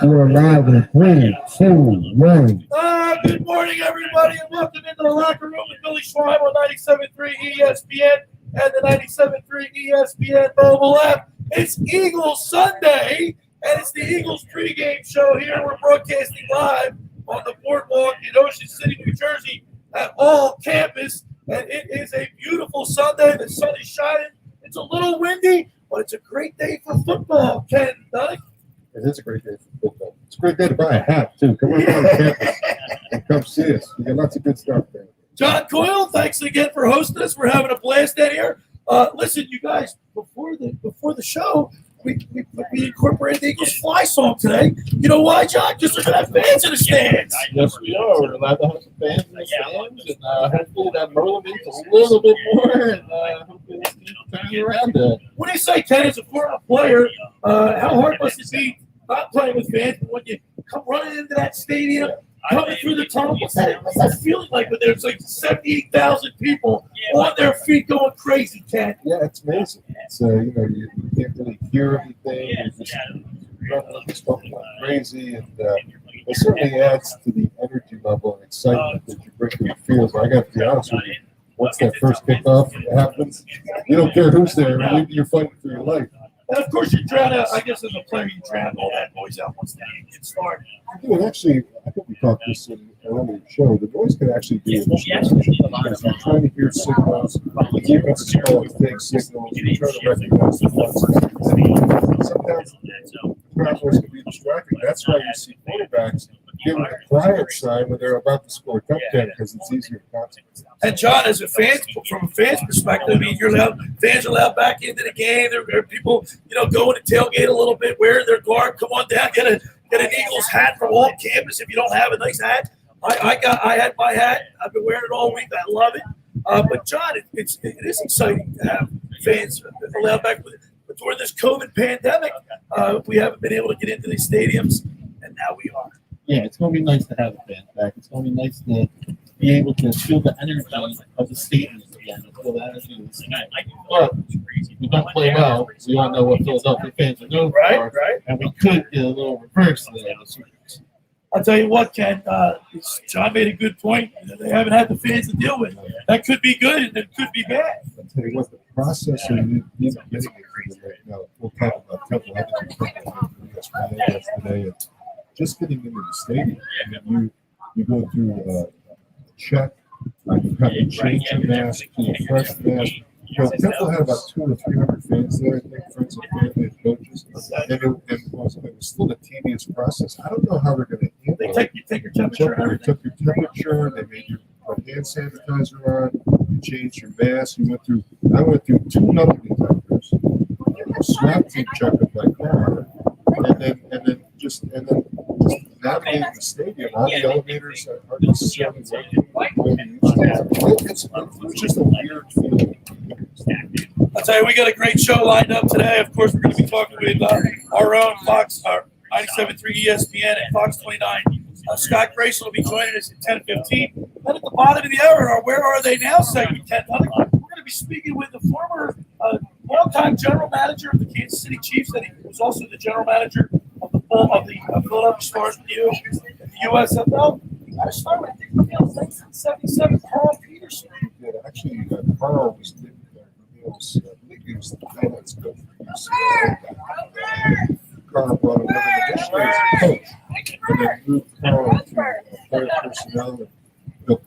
We're live in 3, 2, 1. Good morning, everybody, and welcome into the locker room with Billy Schwerin on 97.3 ESPN and the 97.3 ESPN mobile app. It's Eagles Sunday, and it's the Eagles pregame show here. We're broadcasting live on the boardwalk in Ocean City, New Jersey at All Campus, and it is a beautiful Sunday. The sun is shining. It's a little windy, but it's a great day for football. Ken, Doug? It is a great day for football. It's a great day to buy a hat, too. Come on campus and come see us. We got lots of good stuff there. John Coyle, thanks again for hosting us. We're having a blast out here. Listen, you guys, before the show, we incorporated the Eagles Fly song today. You know why, John? Because we're going to have fans in the stands. Yes, we are. We're allowed to have some fans in the stands, and hopefully that motivates a little bit more, and hopefully this team turns around there. What do you say, Ken, as a former player, how hard must it be not playing with fans, but when you come running into that stadium, coming through the tunnel, what's that feeling like when there's like 78,000 people on their feet going crazy, Ken? Yeah, it's amazing. It's, you can't really hear anything. You're just going crazy, and it certainly adds to the energy level and excitement that you bring to the field. But I got to be honest with you, once that first kickoff happens, you don't care who's there. You're fighting for your life. And of course, you drown out. I guess as a player, you drown all that noise out once the game gets started. You know, actually, I think we talked this in an earlier show. The noise can actually be a distraction because you're trying to hear signals. The defense is calling fake signals. You're trying to recognize the fun. Sometimes the crowd noise can be distracting. That's why you see quarterbacks giving a quiet sign when they're about to score a touchdown because it's easier to concentrate. And John, as a fan, from a fan's perspective, I mean, fans are allowed back into the game. There are people, going to tailgate a little bit, wearing their garb. Come on down, get an Eagles hat from All Campus if you don't have a nice hat. I had my hat. I've been wearing it all week. I love it. But John, it is exciting to have fans allowed back. But during this COVID pandemic, we haven't been able to get into these stadiums, and now we are. Yeah, it's going to be nice to have the fans back. It's going to be nice to be able to feel the energy of the stadium again. Feel the energy of the stadium. But we don't play well. We all know what Philadelphia fans are known for. Right. And we could get a little reverse there. I'll tell you what, Ken, John made a good point. They haven't had the fans to deal with. That could be good and it could be bad. I'll tell you what, the process of getting it right now, we'll talk about Temple. I think we yesterday. And just getting into the stadium, and you go through a check, you have to change your mask to a fresh mask. Temple had about 200 or 300 fans there, I think, friends and family and coaches. And it was still a tedious process. I don't know how they're going to handle it. They take your temperature. They took your temperature. They made you put hand sanitizer on. You changed your mask. I went through 2 metal detectors, a swab team check of my car, and then just navigating the stadium. All the elevators aren't necessarily working. It was just a weird feeling. I'll tell you, we got a great show lined up today. Of course, we're going to be talking with our own Fox, our 97.3 ESPN and Fox 29. Scott Grayson will be joining us at 10:15. Then at the bottom of the hour, our Where Are They Now segment, 10. We're going to be speaking with the former longtime general manager of the Kansas City Chiefs, and he was also the general manager of the Philadelphia Stars with you in the USFL. You got to start with 1977, Carl Peterson. Yeah, actually, Carl was the Highlights coach for UCLA. Carl brought him in initially as a coach, and then moved Carl to player personnel.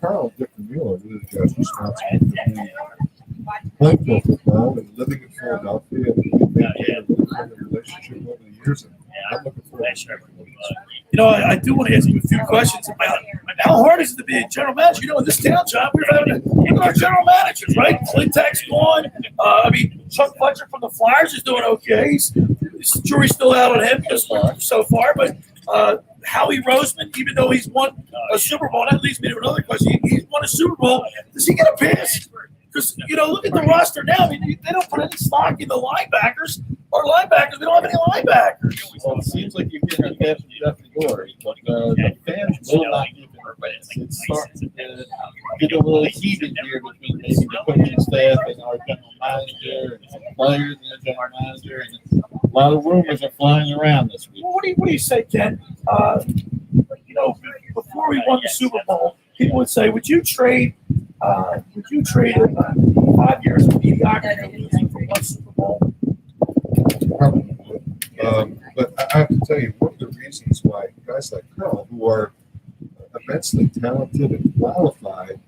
Carl and Dick Mueller really got responsible for playing pro football and living in Philadelphia. And we've been a relationship over the years, and I'm looking forward to it. I do want to ask you a few questions about how hard is it to be a general manager? In this town, John, we're having even our general managers, right? Clintack's gone. Chuck Fletcher from the Flyers is doing okay. The jury's still out on him so far, but Howie Roseman, even though he's won a Super Bowl, that leads me to another question. He's won a Super Bowl. Does he get a pass? Because, look at the roster now. I mean, they don't put any stock in the linebackers. Our linebackers, we don't have any linebackers. Well, it seems like you're getting a pass from Jeff Glory, but the fans will not give him a pass. It's starting to get a little heated here between maybe the coaching staff and our general manager and some players and the general manager. And a lot of rumors are flying around this week. Well, what do you say, Ken? Before we won the Super Bowl, people would say, would you trade 5 years of mediocrity for one Super Bowl? Probably would. But I have to tell you, one of the reasons why guys like Carl, who are immensely talented and qualified,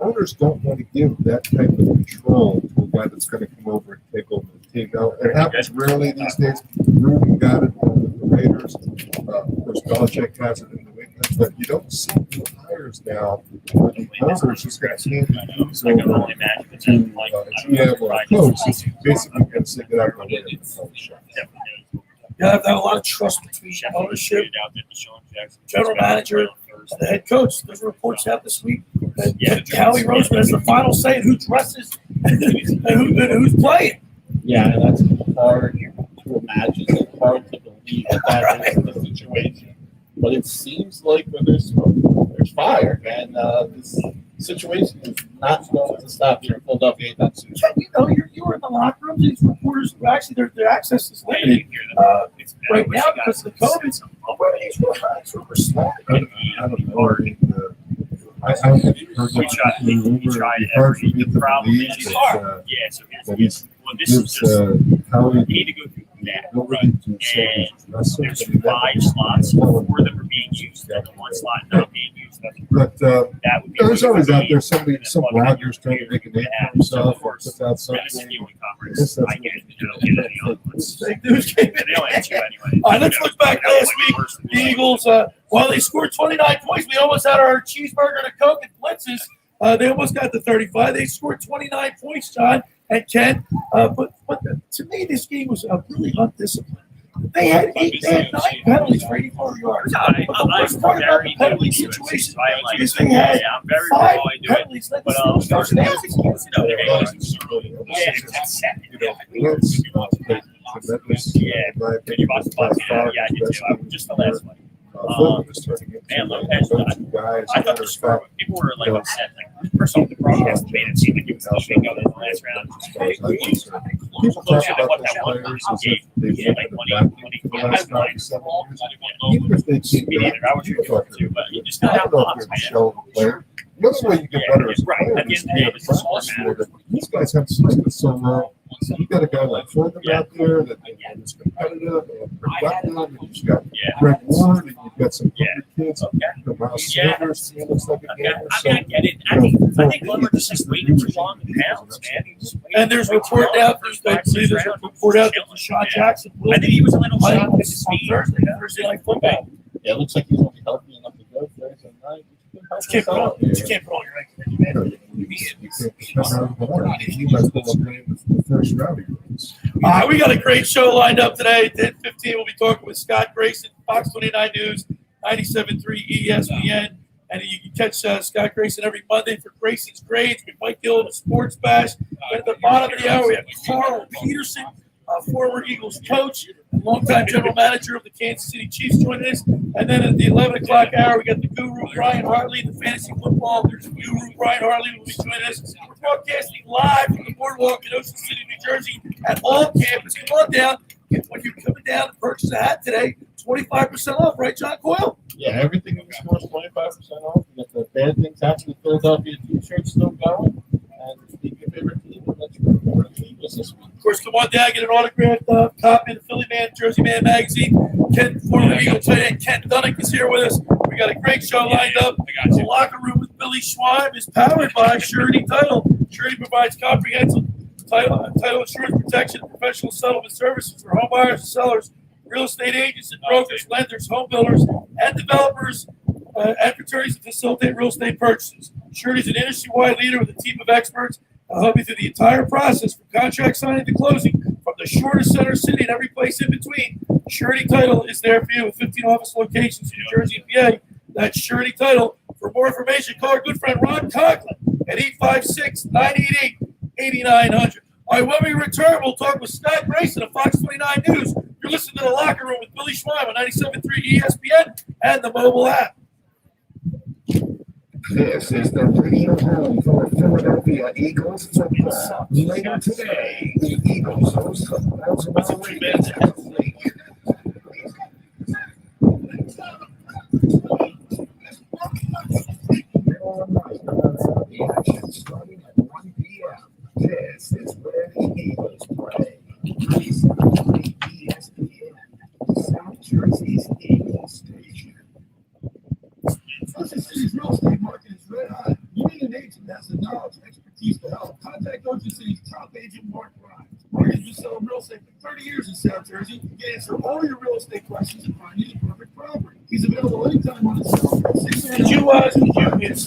owners don't want to give that type of control to a guy that's going to come over and take over the team. Now, it happens rarely these days. Gruden got it with the Raiders. Of course, Belichick has it in New England. But you don't see new hires now where the owners just got to hand the keys over to a GM or a coach. It's basically going to say that I'm going to win the coach. You have to have a lot of trust between ownership, general manager, and the head coach. There's reports out this week that Howie Roseman has the final say in who dresses and who's playing. Yeah, and that's hard to imagine. It's hard to believe that is the situation. But it seems like when there's smoke, there's fire, and this situation is not going to stop here in Philadelphia anytime soon. You were in the locker room. These reporters, actually, their access is limited right now because of the COVID. Where are these reporters? I don't know. I haven't heard that hard to get the believe that he gives Howie that, nobody to say there's 5 slots, 4 that were being used, and 1 slot not being used. But That would be there's always out there some Rogers trying to make a name for himself or put out something. I get it. You don't get any other ones. Fake news came in. They don't answer anyway. All right, let's look back last week. The Eagles, while they scored 29 points, we almost had our cheeseburger and a Coke and blitzes. They almost got to 35. They scored 29 points, John and Ken. But to me, this game was really undisciplined. They had 9 penalties for 84 yards. No, But the worst part about the penalty situation is they had 5 penalties that the first half. You watched the box? Yeah, I did too. Just the last one. Man, Lopez, I thought the score, people were like upset. Like, first off, the broadcast made it seem like he was helping go in the last round. People talk about those players as if they've been back for the last 5 to 7 years. Even if they came back, I was people talk too, but you just I got don't know if you're a shell of a player. The other way you get better as a right. player At the is end of the day, to it's just all practice more. These guys have system so low. You got a guy like Foreman out there that is competitive and productive, and you've got Greg Ward, and you've got some younger kids. Miles Sanders, he looks like a gamer. I mean, I get it. I think Glover just waited too long in pounds, man. And there's a report out that Deshaun Jackson will I think he was a little play shocked on with his speed. Thursday night football. Yeah, it looks like he's going to be healthy enough to go Thursday night. You can't put all your eggs in your basket. All right, we got a great show lined up today. 10:15, we'll be talking with Scott Grayson, Fox 29 News, 97.3 ESPN. And you can catch Scott Grayson every Monday for Grayson's Grades with Mike Gill, the Sports Bash. But at the bottom of the hour, we have Carl Peterson, former Eagles coach and longtime general manager of the Kansas City Chiefs, joining us. And then at the 11 o'clock hour, we got the guru, Brian Hartley, the fantasy football guru, Brian Hartley, will be joining us. We're broadcasting live from the boardwalk in Ocean City, New Jersey, at all campus. Come on down. When you're coming down to purchase a hat today, 25% off, right, John Coyle? Yeah, everything in the store is 25% off. We got the Bad Things Happen in Philadelphia t-shirts still going. And speak your favorite team, and let's report the Eagles this week. Of course, come on down, get an autographed copy of the Philly Man, Jersey Man magazine. Former Eagle tight end Ken Dunnick is here with us. We got a great show lined up. The locker room with Billy Schwerin is powered by Surety Title. Surety provides comprehensive title insurance protection and professional settlement services for home buyers and sellers, real estate agents and brokers, lenders, home builders, and developers, and attorneys to facilitate real estate purchases. Surety is an industry-wide leader with a team of experts help you through the entire process from contract signing to closing. from the shortest center city and every place in between. Surety Title is there for you with 15 office locations in New Jersey and PA. That's Surety Title. For more information, call our good friend Ron Conklin at 856-988-8900. All right, when we return, we'll talk with Scott Grayson of Fox 29 News. You're listening to The Locker Room with Billy Schwerin on 97.3 ESPN and the mobile app. This is the radio home for Philadelphia Eagles football. Later today, the Eagles host the Baltimore Ravens at the Lake. The action starting at 1 p.m. This is where the Eagles play. Recently, ESPN, South Jersey's Eagles station. Ocean City's real estate market is red hot. You need an agent that has the knowledge and expertise to help. Contact Ocean City's top agent, Mark Ryan. Mark has been selling real estate for 30 years in South Jersey. He can answer all your real estate questions and find you the perfect property. He's available anytime on his phone. It's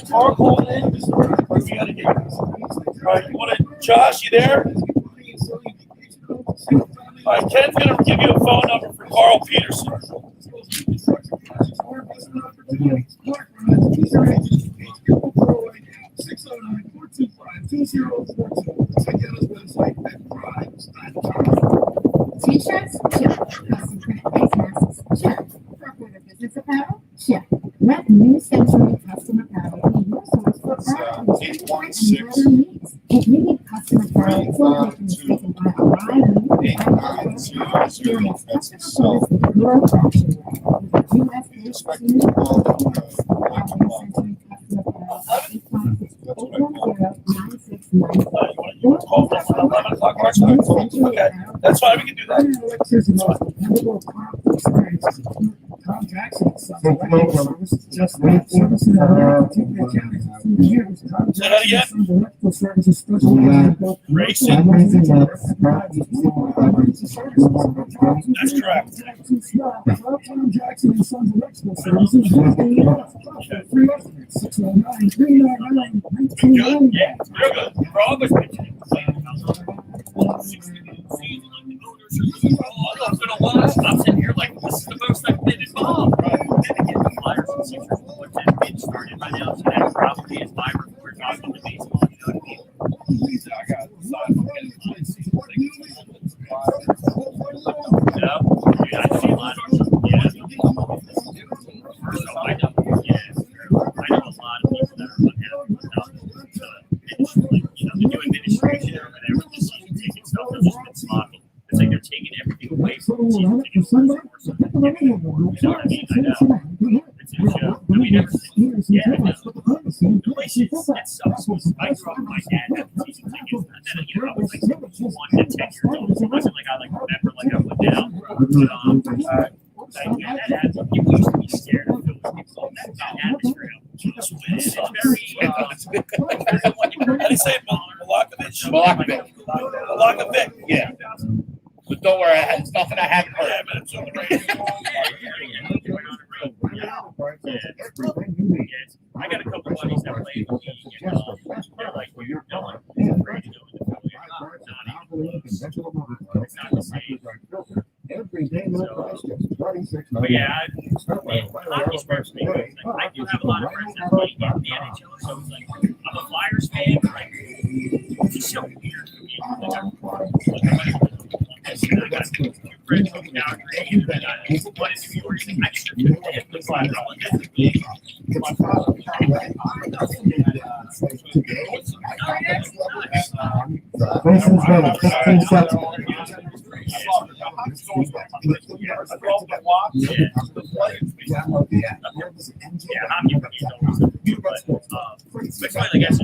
Mark holding in. We got to get you. All right, Josh, you there? All right, Ken's going to give you a phone number for Carl Peterson. T-shirts? Check. Custom print face masks? Check. Cross-border business apparel? Check. Let New Century Custom Apparel be your source for all your and brother needs. If you need custom apparel, don't make a mistake and buy a wide experience custom service with your fashion brand. US-based team New Century Custom Apparel at 856-810-9695. Okay, that's fine. We can do that. Tom Jackson, just wait service Say that again. Racing. That's correct. Tom Jackson and Sons Electrical Services. Yeah, real good. We're always pitching. I'm sitting here like, this is the most I've been involved. Then again, the Flyers and Sixers will get started by now, so that probably is my we're talking to baseball. You know what I mean? I got yeah, dude, I see a lot of yeah. So I know, yeah, I know a lot of people that are unhappy with how it's like, you know, the new administration or whatever, the season ticket stuff, they're just been sloppy. It's like they're taking everything away from the season tickets. You know what I mean? I know. It's a joke. I mean, yeah, I know. The place is, it sucks. I grew up with my dad having season tickets. And then, you know, I was like 1 to 10 years old. It wasn't like I remember like I went down. Yeah, that happens. People used to be scared of Phillies people. That's not atmosphere. It's very, How do you say it? Milakovic? Malakovic. Yeah. But don't worry, it's nothing I haven't heard. Yeah, but it's on the radio. I got a couple of buddies that play with me, and they're like, well, you're done. It's afraid to go into Philly. It's not the same. But yeah, hockey sparks me. I do have a lot of friends that play in the NHL, so it's like, I'm a Flyers fan, but like, it's just so weird for me. I got two friends from Calgary, and I got one in New York, and I just took the Flyers on Mason's ready. 15 seconds. But like, as a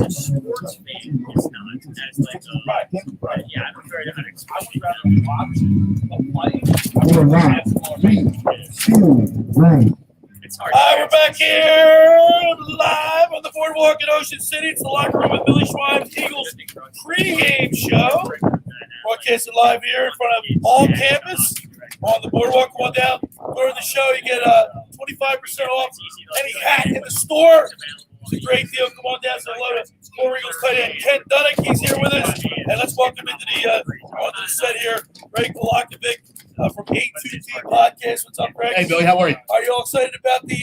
sports fan, it's not. That's like, yeah, I'm very unexpected. It's hard. All right, we're back here live on the boardwalk in Ocean City. It's the Locker Room with Billy Schwerin, Eagles pregame show. Broadcasting live here in front of all campus on the boardwalk. Come on down during the show. You get 25% off any hat in the store. It's a great deal. Come on down. Say hello to Baltimore Eagles tight end Ken Dunnick. He's here with us. And let's welcome into onto the set here, Greg Milakovic from A2T Podcast. What's up, Greg? Hey, Billy, how are you? Are you all excited about the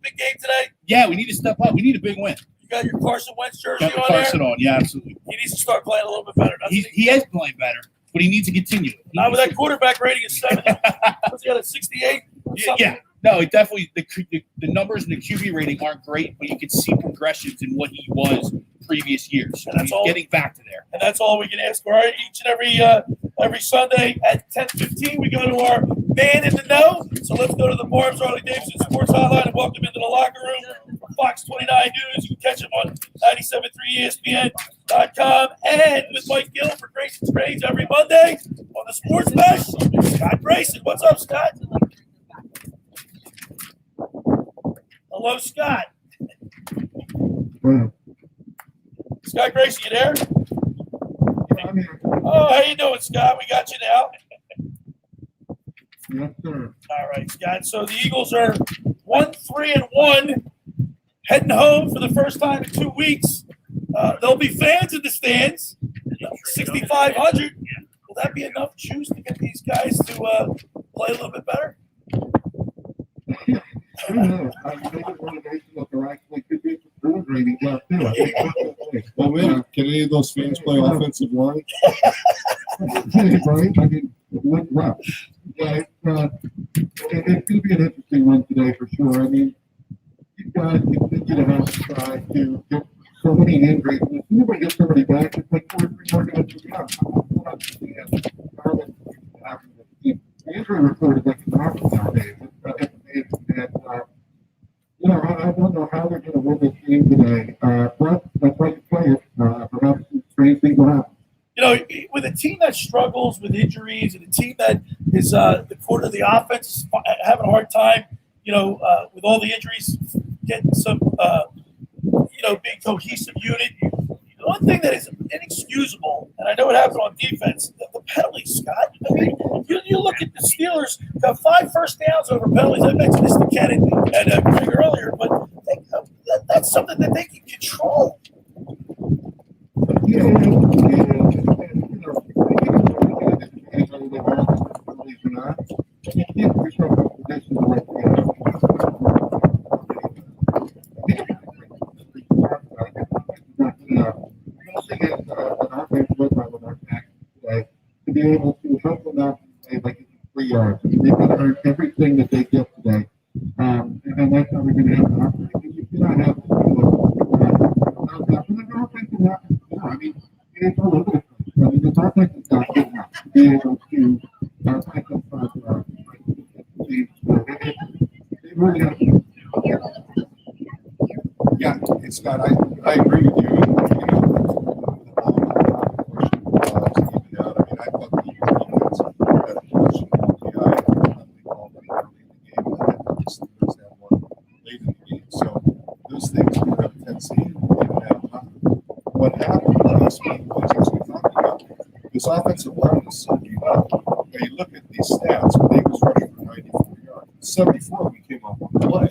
big game today? Yeah, we need to step up. We need a big win. You got your Carson Wentz jersey Got the on Carson there? on, yeah, absolutely. He needs to start playing a little bit better, doesn't he? He is playing better, but he needs to continue. Not with that quarterback rating of 70. What's he got, a 68? Yeah. No, it definitely the numbers and the QB rating aren't great, but you can see progressions in what he was previous years. And that's he's all. Getting back to there. And that's all we can ask for. Each and every Sunday at 10:15, we go to our Man in the Know. So let's go to the Barb's Harley-Davidson Sports Hotline and welcome into the locker room from Fox 29 News. You can catch him on 97.3 ESPN.com and with Mike Gill for Grayson's Grades every Monday on the Sports Mesh. Scott Grayson. What's up, Scott? Hello, Scott. Scott Grayson, you there? Oh, how you doing, Scott? We got you now. Yes, sir. All right, Scott. So the Eagles are 1-3-1, heading home for the first time in 2 weeks. There'll be fans in the stands, 6,500. Will that be enough juice to get these guys to play a little bit better? I don't know. I mean, they get motivation that there actually could be some food ratings out too. I think. Well, man, can any of those fans play offensive line? Right? I mean, well, yeah, it's going to be an interesting one today for sure. I mean, you guys continue to have to try to get so many injuries. And as soon as we get somebody back, it's like 2 or 3 more guys to go. I don't understand how that happens. The injury report is like a doctor nowadays. I don't know how they're going to win this game today. But that's why you play it. Perhaps some strange things will happen. You know, with a team that struggles with injuries and a team that is the quarter of the offense is having a hard time, with all the injuries, getting some, being cohesive unit. The one thing that is inexcusable, and I know it happened on defense, the penalties, Scott. I mean, you look at the Steelers, got 5 first downs over penalties. I mentioned this to Ken and Greg earlier, but that's something that they can control. To be able to help them out and like 3 yards. They've got to earn everything that they get today. And that's how we're going to have to operate. You cannot have to I mean, it's all over the place. I mean, the offense is not good enough to be able to pick up they really have to. Yeah, it's Scott. I agree with you. I thought the defense had a position late in the game. So those things we have a tendency to have time. What happened last week was, as we talked about, this offensive line is so beat up. Now you look at these stats, they was rushing for 94 yards. 74 we came up on the play.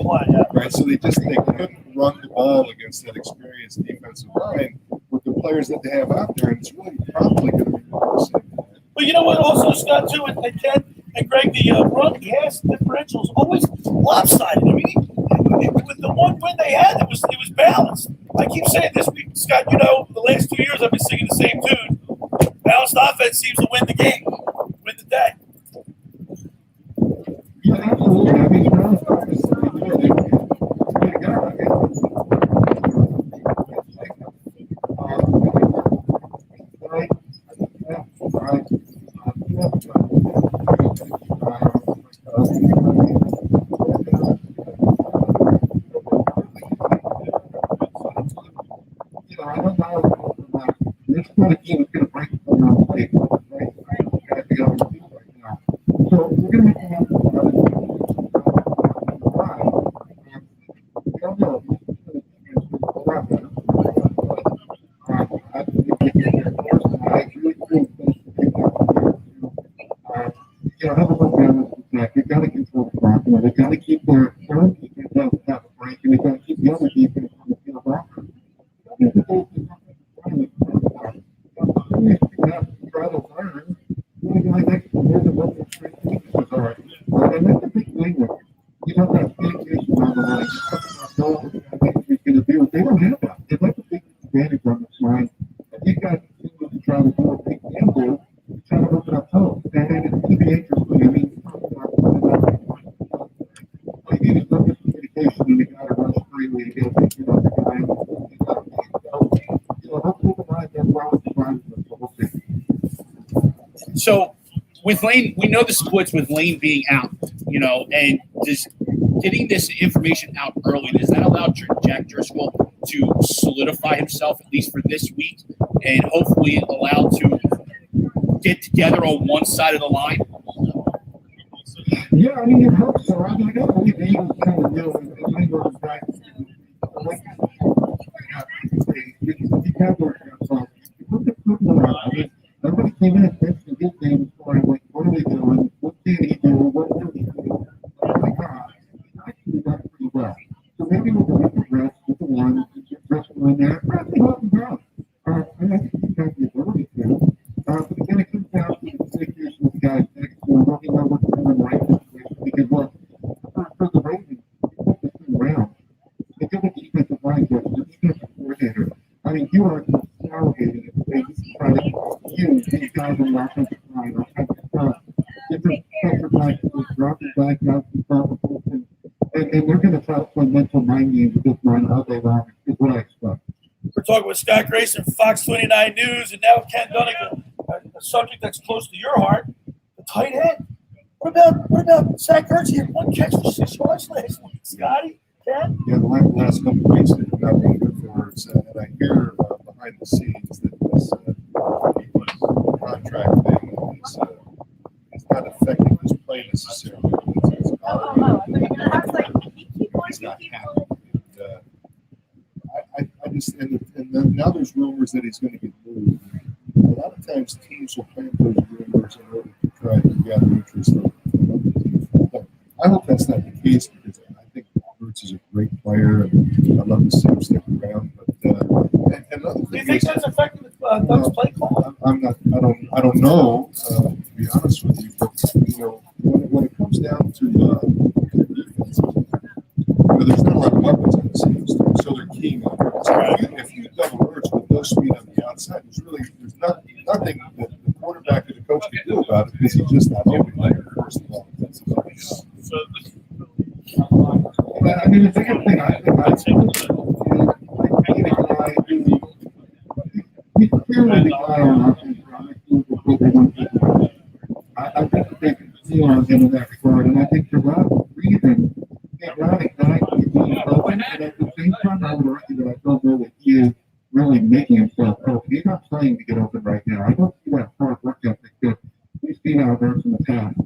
Right? So they couldn't run the ball against that experienced defensive line with the players that they have out there, and it's really probably going to be the same. But you know what, also, Scott, too, and Ken and Greg, the run-pass differential is always lopsided. I mean, with the one win they had, it was balanced. I keep saying this, Scott, the last 2 years I've been singing the same tune. Balanced offense seems to win the game, win the day. Yeah, absolutely. I mean, balanced offense, I don't know. This kind of team is going to break the wrong play. So we're going to make them they've got to control the clock. They've got to keep their third defense have a break, and they've got to keep the other defense on the field after. on the line. He's going to do. They don't have that. They'd like to take advantage on this line. And these guys continue to try to do what they can do to try to open up hope. And it's going to be interesting. I mean, I think it's not just communication, and you got to rush freely to get the guy. Hopefully the line does well with the line. We'll see. So with Lane, we know the splits with Lane being out, and just getting this information out early, does that allow Jack Driscoll to solidify himself at least for this week and hopefully allow to get together on one side of the line? Yeah, I mean, it helps. So I don't believe the Eagles kind of know and Lane goes back. Everybody came in and fixed the good things for him. Like, what are we doing? What did he do? What will he do? Oh my God. Actually, that's pretty well. So maybe we'll go with the rest, with the one, just in there. Probably help him out. And I think he's got the ability to. But again, it comes down to the situation with guys next to him, looking at what's in the right situation. Because, look, for the Ravens, you put this thing around. They give a defensive line coach, the defensive coordinator. I mean, you are salivating if they try to use these guys on the offensive line, all kinds of stuff. Different pressure backs, dropping back out to stop the person. And they're going to try to play mental mind games with this line all day long, is what I expect. We're talking with Scott Grayson, Fox 29 News, and now Ken Dunning, a subject that's close to your heart, the tight end. What about Zach Ertz? He had one catch for 6 yards last week. Scotty, Ken? Yeah, the last couple of weeks have not been good for us. And I hear behind the scenes that this contract thing is not affecting his play necessarily. He's not happy. I just and then now there's rumors that he's going to get moved. A lot of times teams will plant those rumors in order to try to gather interest. I hope that's not the case because I think Roberts is a great player and I love to see him stick around. But another thing, Do you think that's affecting Doug's play call? I don't know. To be honest with you, but when it comes down to defense, there's not a lot of weapons on the teams, so they're keying on Ertz. If you double Ertz with no speed on the outside, there's nothing that the quarterback or the coach can do about it because he's just not open. First of all, I mean, the biggest thing I think he's clearly the guy on offense. I think that they can see on him in that regard, and I think the reason he's not exactly being open, and at the same time, I would argue that I don't know that he is really making himself open. He's not playing to get open right now. I don't see that hard work ethic that we've seen out of Ertz in the past.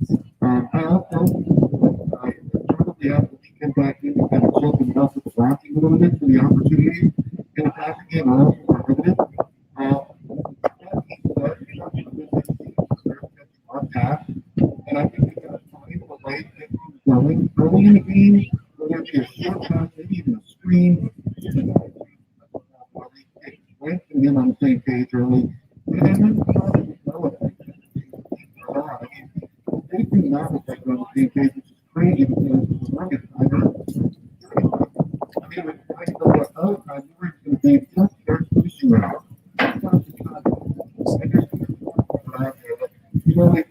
I also probably after he came back in and kind of opened it up with the blocking a little bit for the opportunity in the passing game are also prohibitive. Pass, and I think we got to find a way to get things going early in the game, whether it be a short pass, maybe even a screen. Went and get on the same page early, and then try to develop it. Anything not with that on the same page, which is crazy because the longest time, I mean, when I go to other times, we're going to be just their pushing around.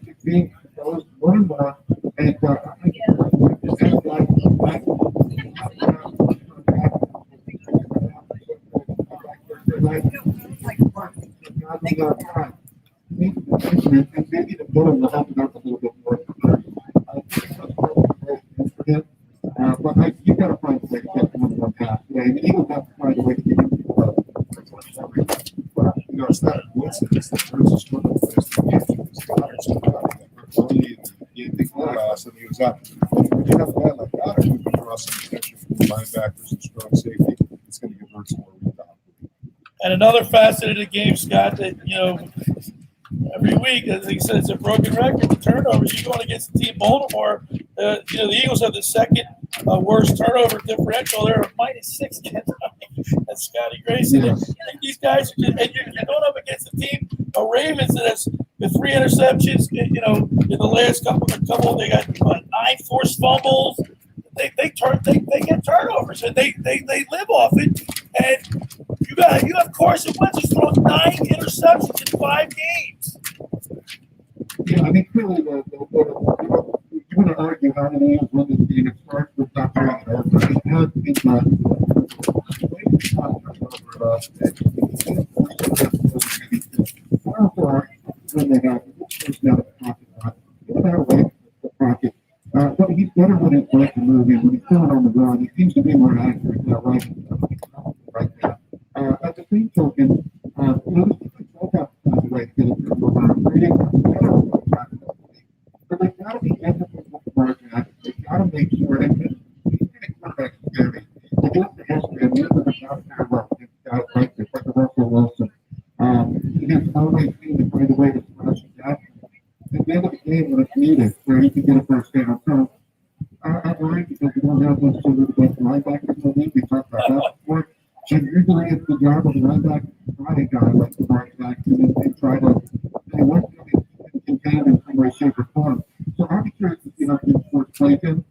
It's being exposed more and more, and it's like and maybe the building will help it out a little bit more. But you've got to find a way to get one more pass today. And the Eagles have to find a way to get him it's not a coincidence that Ertz is going to and he was out. When you have a guy like Goddard who can draw some attention from linebackers and strong safety, it's going to give Ertz more rebound. And another facet of the game, Scott, that, every week, as he said, it's a broken record with turnovers. You go against the team Baltimore, the Eagles have the second worst turnover differential. They're a -6 against that's Scotty Grayson. Yes. And these guys, and you're going up against the team, the Ravens, that has the 3 interceptions, in the last couple, they got 9 forced fumbles. they get turnovers and they live off it. And you have Carson Wentz who's thrown 9 interceptions in 5 games. Yeah, I mean, clearly, you want to argue how many years when this game starts with top 3 and over. It has been when they have the pocket. But he's better when it's like to move in. When he's throwing on the run, he seems to be more accurate now, right now. At the same token, this defense will have to find a way to get it to but they've got to be ethical with Marquette. They've got to make sure that he's getting quarterback scary. They do it for history, and these are the guys that are rough. It's guys like this, like Russell Wilson. He has always seemed to find a way to smash it down. At the end of the game, when it's needed, where he can get a first down. So I'm worried because we don't have those sort of best linebackers in the league. We talked about that before. And usually it's the job of the linebacker to try a guy like Lamar Jackson and try to contain in some way, shape, or form. So I'm curious to see how this sports plays in.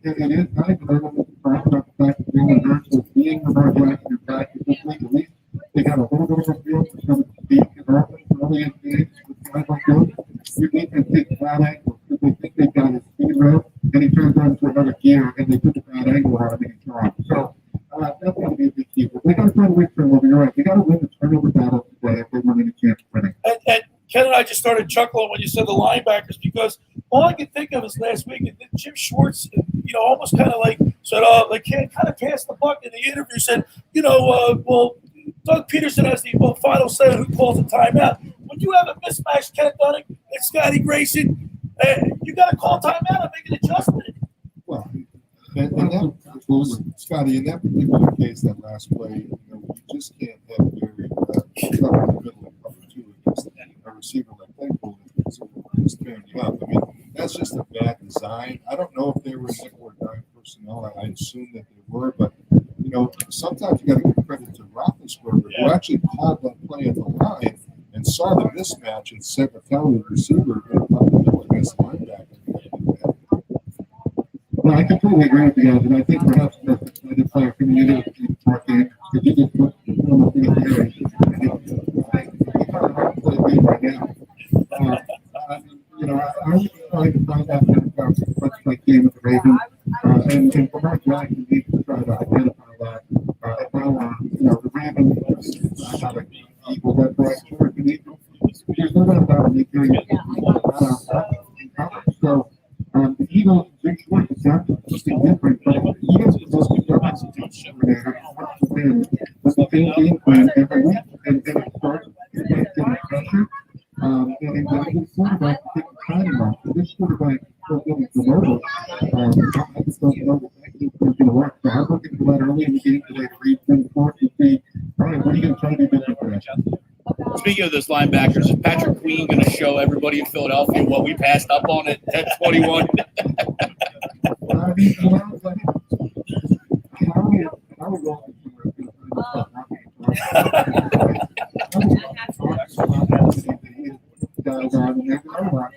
It is nice, but I'm surprised about the fact that Jalen Hurts was being Lamar Jackson back this week. At least they got a little bit of a feel for some of the speed and offense early in games with guys like those. Your defense takes bad angles because they think they've got his speed route, and he turns on to another gear, and they put a bad angle on him and he's wrong. So that's going to be a big key. But we got to find a way to turnover. You're right. We got to win the turnover battle today if they want any chance of winning. And Ken and I just started chuckling when you said the linebackers because all I could think of is last week, and Jim Schwartz, almost kind of like said, they can't kind of pass the buck in the interview. Said, well, Doug Peterson has the final say who calls a timeout. When you have a mismatch, Ken Dunning and Scotty Grayson, you got to call timeout and make an adjustment. Well, and that, Scotty, in that particular case, that last play, you just can't have very cover in the middle of cover 2 against a receiver like Claypool just tearing you up. I mean, that's just a bad design. I don't know if they were nickel or dime personnel. I assume that they were, but sometimes you got to give credit to Roethlisberger, who actually called that play at the line and saw the mismatch and sent the receiver against the linebacker. Well, I completely agree with you guys, and I think perhaps the most exciting player coming into the sport game is he just looks to film the thing there. He's not a hard play game right now. I would like to find out what's like game with the Ravens, and Lamar Jackson needs to try to identify that. The Ravens are not an equal that right short. There's no doubt about it. So the Eagles, Big Schwartz is something different, but the Eagles are supposed to win with the same game plan every week, and it starts with getting pressure. And the quarterback takes the time off. So this quarterback still getting promoted. I just don't know that that game is going to work. So I'm looking for that early in the game today to read things for and see, all right, what are you going to try to do different for that? Speaking of those linebackers, is Patrick Queen going to show everybody in Philadelphia what we passed up on at 21? I mean, how we going guys on and there's no one.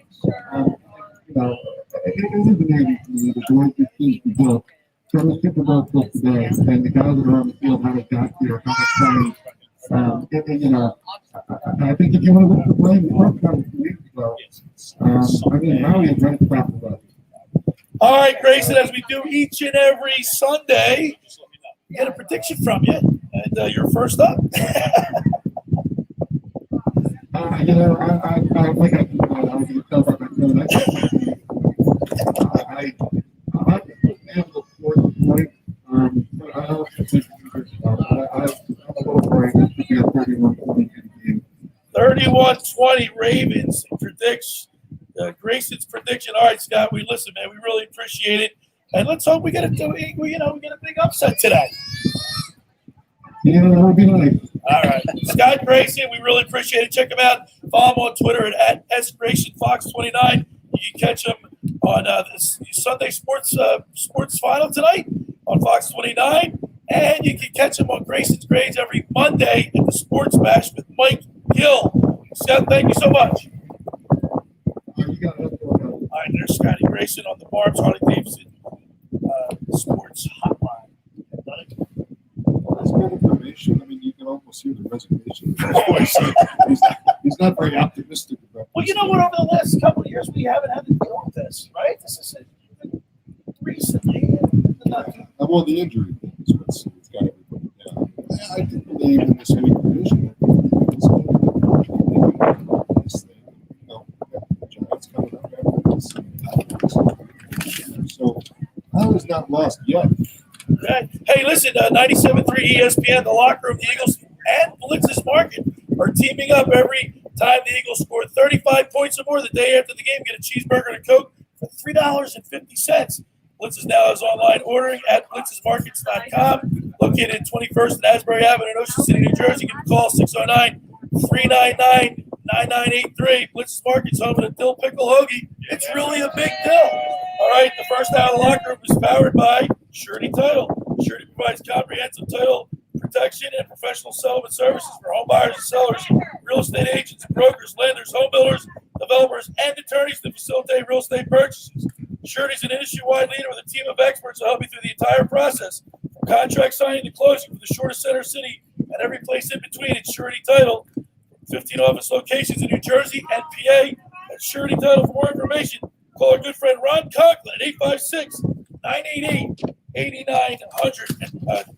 It is amazing to me the way this team is built. So let's Super Bowl clip today, and the guys that are on the field, how they got here, how much time. I think if you want to look at the play, we talked about it 2 weeks ago. I mean, Maui is right to stop the run. All right, Grayson, as we do each and every Sunday, we get a prediction from you, and you're first up. I think I can tell by my tone. I am the fourth point, but I also think I'm a little worried this could be a 31-20 game. 31-20 Ravens predicts Grayson's prediction. All right, Scott, we listen, man. We really appreciate it, and let's hope we get a big upset today. Yeah, that would be nice. All right. Scott Grayson, we really appreciate it. Check him out. Follow him on Twitter at @SGraysonFox29. You can catch him on this Sunday Sports Final tonight on Fox 29. And you can catch him on Grayson's Grades every Monday at the Sports Bash with Mike Gill. Scott, thank you so much. All right, there's Scotty Grayson on the Barbs, Harley Davidson Sports Hotline. Well, that's good information. I mean, you can almost hear the resignation. He's not very optimistic about Well, this. you know what? Over the last couple of years, we haven't had to deal with this, right? This is recently. Well, the injury thing is what's got everybody down. I do believe in this week division. This thing, you know, the Giants coming up after this. So, I was not lost yet. Okay. Hey, listen, 97.3 ESPN, the locker room, the Eagles, and Blitz's Market are teaming up every time the Eagles score 35 points or more the day after the game. Get a cheeseburger and a Coke for $3.50. Blitz is now online ordering at blitzesmarkets.com. Located at 21st and Asbury Avenue in Ocean City, New Jersey. Give a call 609-399-9983. Blitz's Markets, home of the Dill Pickle Hoagie. It's really a big deal. All right, the first hour of the locker room is powered by Surety Title. Surety provides comprehensive title protection and professional settlement services for home buyers and sellers, real estate agents, brokers, lenders, home builders, developers, and attorneys to facilitate real estate purchases. Surety is an industry-wide leader with a team of experts to help you through the entire process, from contract signing to closing, from the shortest center city and every place in between. It's Surety Title. 15 office locations in New Jersey and PA. At Surety Title. For more information, call our good friend Ron Conklin at 856-988-8900.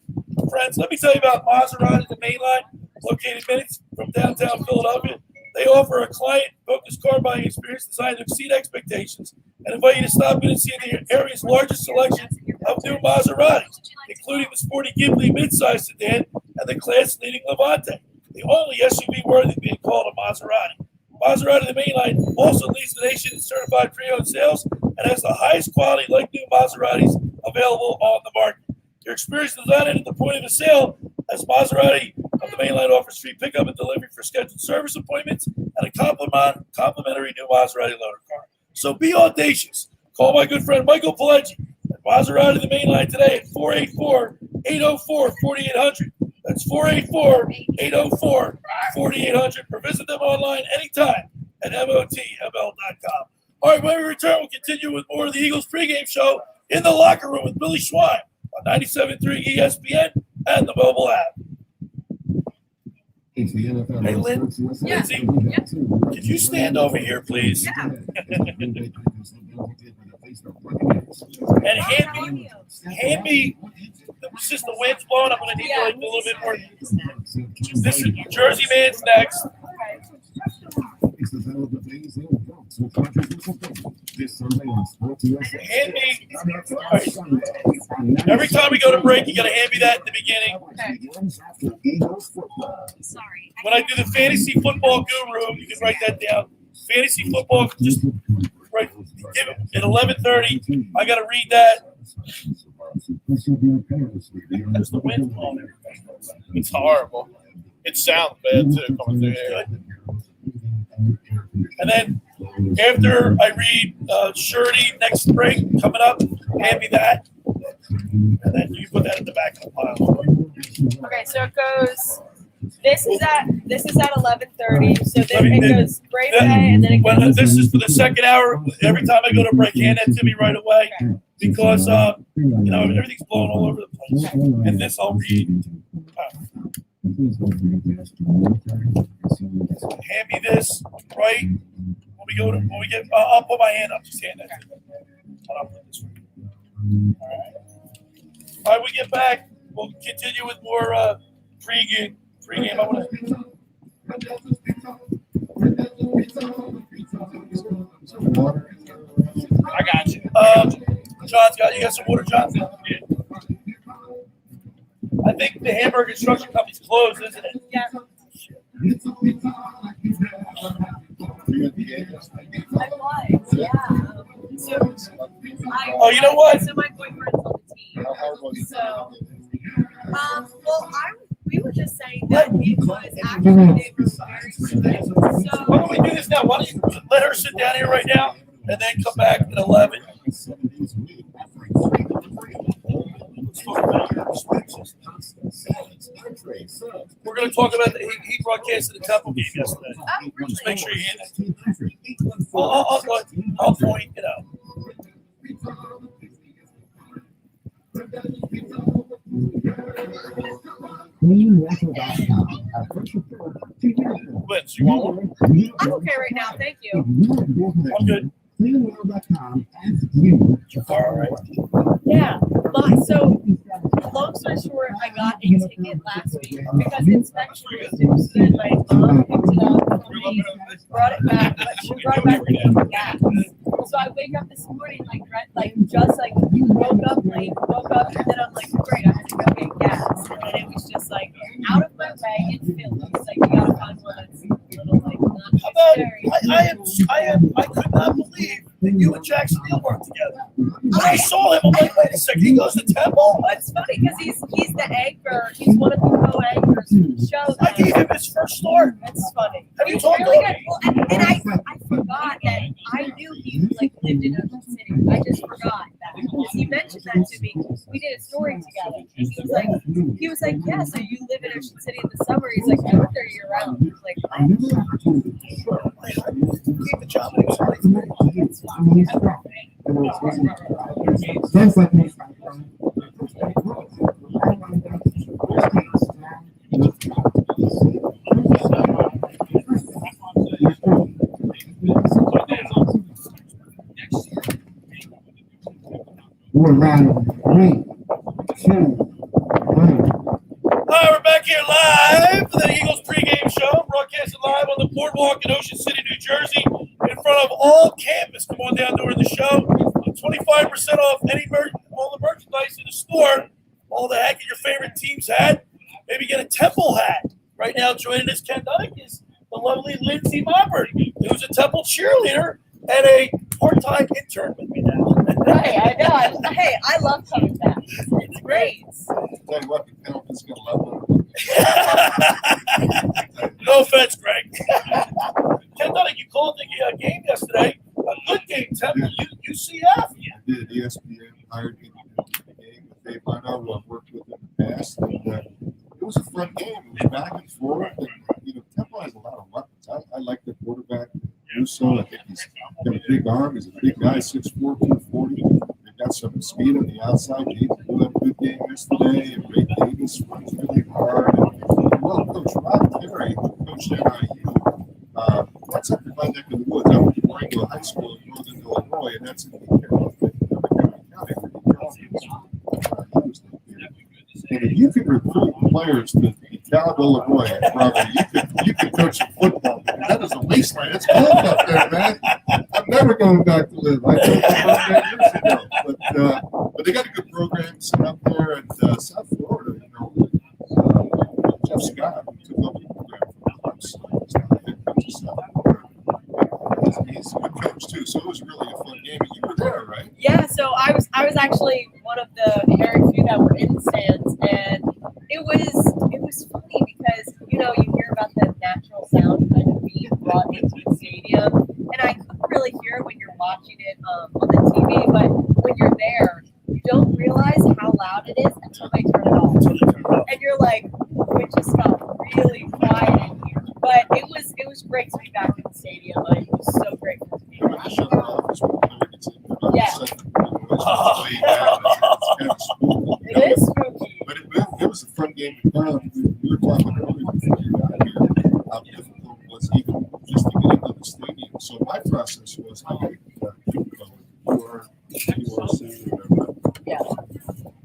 Friends, let me tell you about Maserati, the main line, located minutes from downtown Philadelphia. They offer a client-focused car buying experience designed to exceed expectations and invite you to stop in and see the area's largest selection of new Maseratis, including the sporty Ghibli midsize sedan and the class-leading Levante, the only SUV worthy of being called a Maserati. Maserati, the main line, also leads the nation in certified pre-owned sales and has the highest quality like-new Maseratis available on the market. Your experience does not end at the point of the sale, as Maserati of the main line offers free pickup and delivery for scheduled service appointments and a complimentary new Maserati loaner car. So be audacious. Call my good friend Michael Pileggi at Maserati, the main line today at 484-804-4800. That's 484-804-4800. Or visit them online anytime at motml.com. All right, when we return, we'll continue with more of the Eagles pregame show in the locker room with Billy Schwerin on 97.3 ESPN and the mobile app. Hey, Lynn. Yeah. Lindsay, could you stand over here, please? Yeah. And hand me, since the wind's blowing, I'm going to need like a little bit more. This is Jersey Man's next. Hand me. Right. Every time we go to break, you got to hand me that in the beginning. Okay. Sorry. When I do the fantasy football guru, you can write that down. Fantasy football, just right. Give it at 11:30. I got to read that. There's the wind blowing. It's horrible. It sounds bad too coming through here. And then after I read Surety next break coming up, hand me that. And then you put that in the back of the pile. Okay, so it goes. This is at 11:30. So then it goes break away, and then it Well, goes. this is for the second hour. Every time I go to break, hand that to me right away because you know everything's blowing all over the place. And this I'll read. Hand me this right when we get. I'll put my hand up. Just hand that to me. I'll put this one. All right, we get back. We'll continue with more pregame. I want to. I got you. John's got you got some water, John? Yeah. I think the Hamburg Construction Company's closed, isn't it? Yeah. I was. Yeah. So. Oh, you know what? So my boyfriend's on the team. So. Well, we were just saying that it was actually they were very sweet. So. Why don't we do this now? Why don't you let her sit down here right now and then come back at 11? We're going to talk about the he broadcasted the Temple game yesterday. Just make sure you hear that. I'll point it out. Blitz, you want one? I'm okay right now, thank you. I'm good. You're far all right. Yeah, so long story short, I got a ticket last week because inspection was due, and my mom picked it up for me, brought it back, but she brought it back with gas. So I wake up this morning just woke up late, and then I'm like, great, I have to go get gas, and it was just like out of my way in Philly. It's like you gotta find one that's a little like not too scary. I could not believe that you and Jackson Neal worked together. When I saw him, I'm like, wait a second, he goes to Temple? It's funny because he's the anchor. He's one of the co-anchors for the show. I gave him his first start. That's funny. Have you He's talked really to him? good. Well, and I forgot that I knew he lived in Ocean City. I just forgot that. He mentioned that to me. We did a story together. And he was like, yeah, so you live in Ocean City in the summer. He's like, I work there year round. I was like, Keep the job. He was right. We're around 3, 2, 1. All right, we're back here live for the Eagles pregame show, broadcasted live on the boardwalk in Ocean City, New Jersey, in front of all campus. Come on down during the show. 25% off all the merchandise in the store. All the heck of your favorite team's hat. Maybe get a Temple hat. Right now, joining us, Ken Dyke, is the lovely Lindsay Moppert, who's a Temple cheerleader and a part-time intern with me now. right, I know. Hey, I love coming back. It's great. Tell you what, the penalty's gonna love No offense, Greg. Ken Dyke, you called the game yesterday. A good game, Temple, UCF. I did. ESPN hired me to do the game with Dave Lino, who I've worked with in the past, and it was a fun game. It was back and forth, and Temple has a lot of weapons. I like the quarterback, Russo. I think he's got a big arm. He's a big guy, 6'4", 240. They've got some speed on the outside. Gabe blew up a good game yesterday, and Ray Davis runs really hard. And well, Coach Rob Terry, Coach NIU, that's up in my neck of the woods. I went to Durango High School in Northern Illinois, and that's in the County. And if you could recruit players to DeKalb, Illinois, brother, you could coach some football. That is a wasteland. It's cold up there, man. I'm never going back to live. I told you about years ago. But they got a good program set up there at South Florida. Jeff Scott, who took over the program from the Bucs, he's not a head coach of South Florida. He's a good coach too. So it was really a fun game. And you were there, right? Yeah, so I was actually one of the very few that were in the stands, and it was funny because you hear about the natural sound kind of being brought into the stadium, and I couldn't really hear it when you're watching it on the TV, but when you're there, you don't realize how loud it is until they turn it off, and you're like, it just got really quiet in here. But it was great to be back in the stadium. I was so grateful to be back. Yeah. It is spooky. But it was a fun game to come. We were talking earlier before you got here how difficult it was even just to get into the stadium. So my process was how you were saying whatever. Yeah.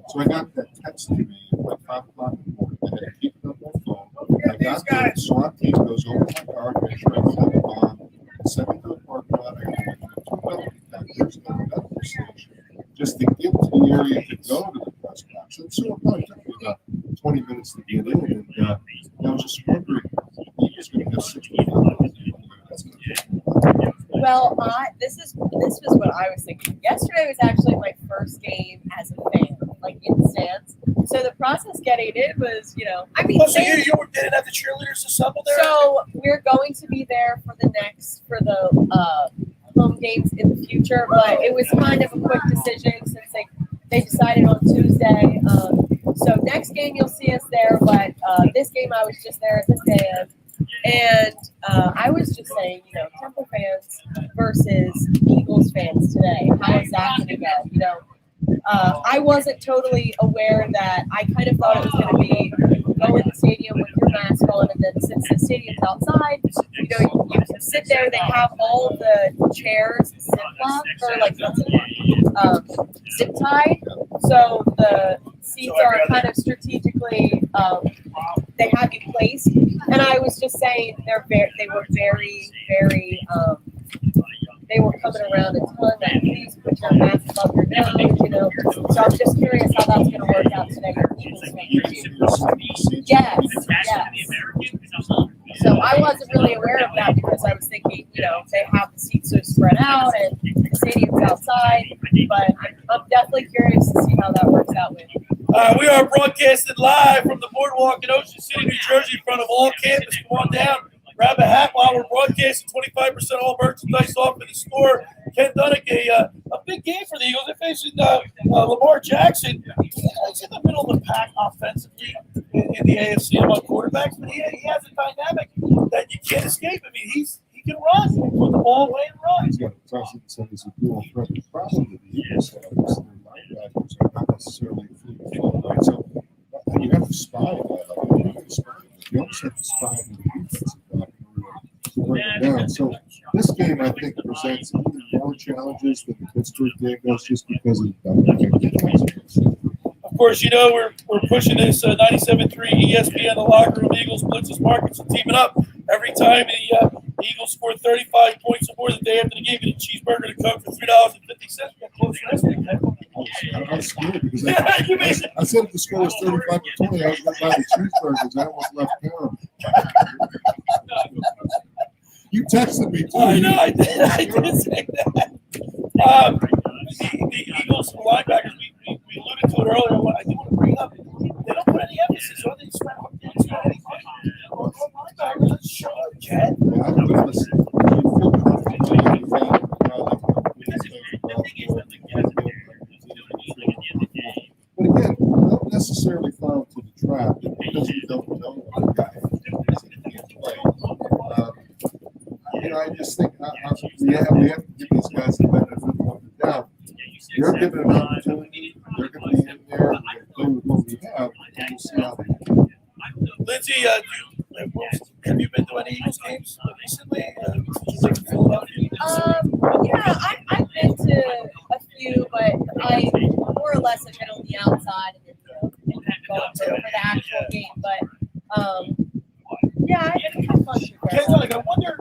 So I got that text to me at like 5 o'clock in the morning. I had to keep it up my phone. I got there, SWAT team goes over my car, make sure I have it on, send it to the parking lot. I got to get 2 military doctors at the medical station just to get to the area to go to the press box. And so it probably took me about 20 minutes to get in. And I was just wondering, he was going to have 6 people. Well, this was what I was thinking. Yesterday was actually my first game as a fan, like in the stands. So the process getting in was, so you didn't have the cheerleaders assembled there? So we're going to be there for the home games in the future, but it was kind of a quick decision since they decided on Tuesday. So next game you'll see us there, but this game I was just there as a fan. And I was just saying, Temple fans versus Eagles fans today. How is that going to go? I wasn't totally aware that I kind of thought it was going to be go in the stadium with your mask on, and then since the stadium's outside, you know, you can sit there. They have all the chairs zip locked or like zip tied, so the seats are kind of strategically they have you placed. And I was just saying they were very they were coming around a ton that please put your mask above your nose, you know. So I'm just curious how that's going to work out today. Yes. So I wasn't really aware of that because I was thinking, you know, they have the seats so spread out and the stadium's outside. But I'm definitely curious to see how that works out with. We are broadcasting live from the boardwalk in Ocean City, New Jersey, in front of all campus. Come on down, grab a hat while we're broadcasting. 25% all merchandise off in the store. Ken Dunnick, a big game for the Eagles. They're facing Lamar Jackson. He's in the middle of the pack offensively in the AFC among quarterbacks, but he has a dynamic that you can't escape. I mean, he can run. He can put the ball away and run. He's got a tough and he's a dual threat. The problem with the Eagles is their linebackers are not necessarily fluid, right? So you have to spy on that. You also have to spy on the defensive back to bring them down. So this game, I think, presents even more challenges than the Pittsburgh game does just because of the Of course, you know, we're pushing this 97.3 ESPN, the locker room, Eagles, Blitzes, Markets, and teaming up. Every time the Eagles scored 35 points or more the day after the game, get a cheeseburger to Coke for $3.50. Got close to that. I was scared because I said if the score was 35-20, I was going to buy the cheeseburgers. I almost left town. You texted me too. I know, I did say that. The Eagles linebackers, we alluded to it earlier. I do want to bring up, they don't put any emphasis on these linebackers. Let's show it, Ken. Yeah, I don't know. You feel comfortable. But again, not necessarily fall into the trap because you don't know what guy can't play. You know, I just think we have to give these guys the benefit of the doubt. You're given an opportunity. They're going to be in there. We're going to play with what we have, and we'll see how they do. Lindsay, have you been to any Eagles games recently? Yeah, I've been to a few, but I more or less have been on the outside and then gone to for the actual game. But yeah, I had fun. Ken, I wonder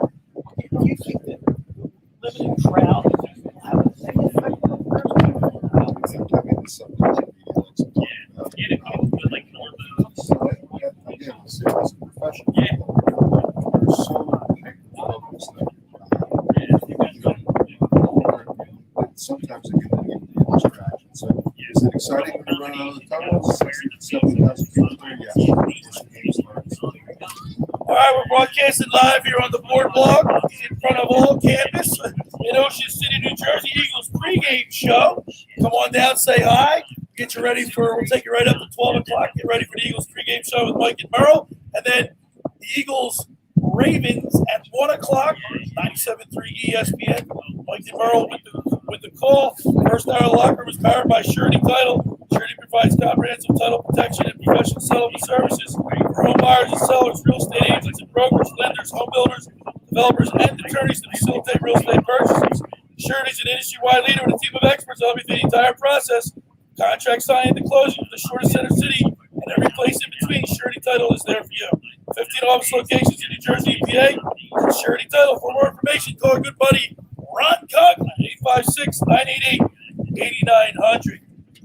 if you think that limited crowd have an effect on Again, it's a professional. There's so many focus sometimes it can be a distraction. So, is it exciting when you run out of the tunnels? 70,000 people there? Yeah. All right, we're broadcasting live here on the boardwalk in front of all campus in Ocean City, New Jersey. Eagles pregame show. Come on down, say hi. Get you ready we'll take you right up to 12 o'clock. Get ready for the Eagles pregame show with Mike and Merle. And then the Eagles Ravens at 1 o'clock, 97.3 ESPN. Mike and Merle with the call. First hour of the locker room is powered by Surety Title. Surety provides comprehensive title protection and professional settlement services for home buyers and sellers, real estate agents and brokers, lenders, home builders, developers, and attorneys to facilitate real estate purchases. Surety is an industry-wide leader with a team of experts helping through the entire process. Contract signing to closing with the shortest center city and every place in between. Surety Title is there for you. 15 office locations in New Jersey, PA. Surety Title. For more information, call our good buddy Ron Conklin, 856-988-8900.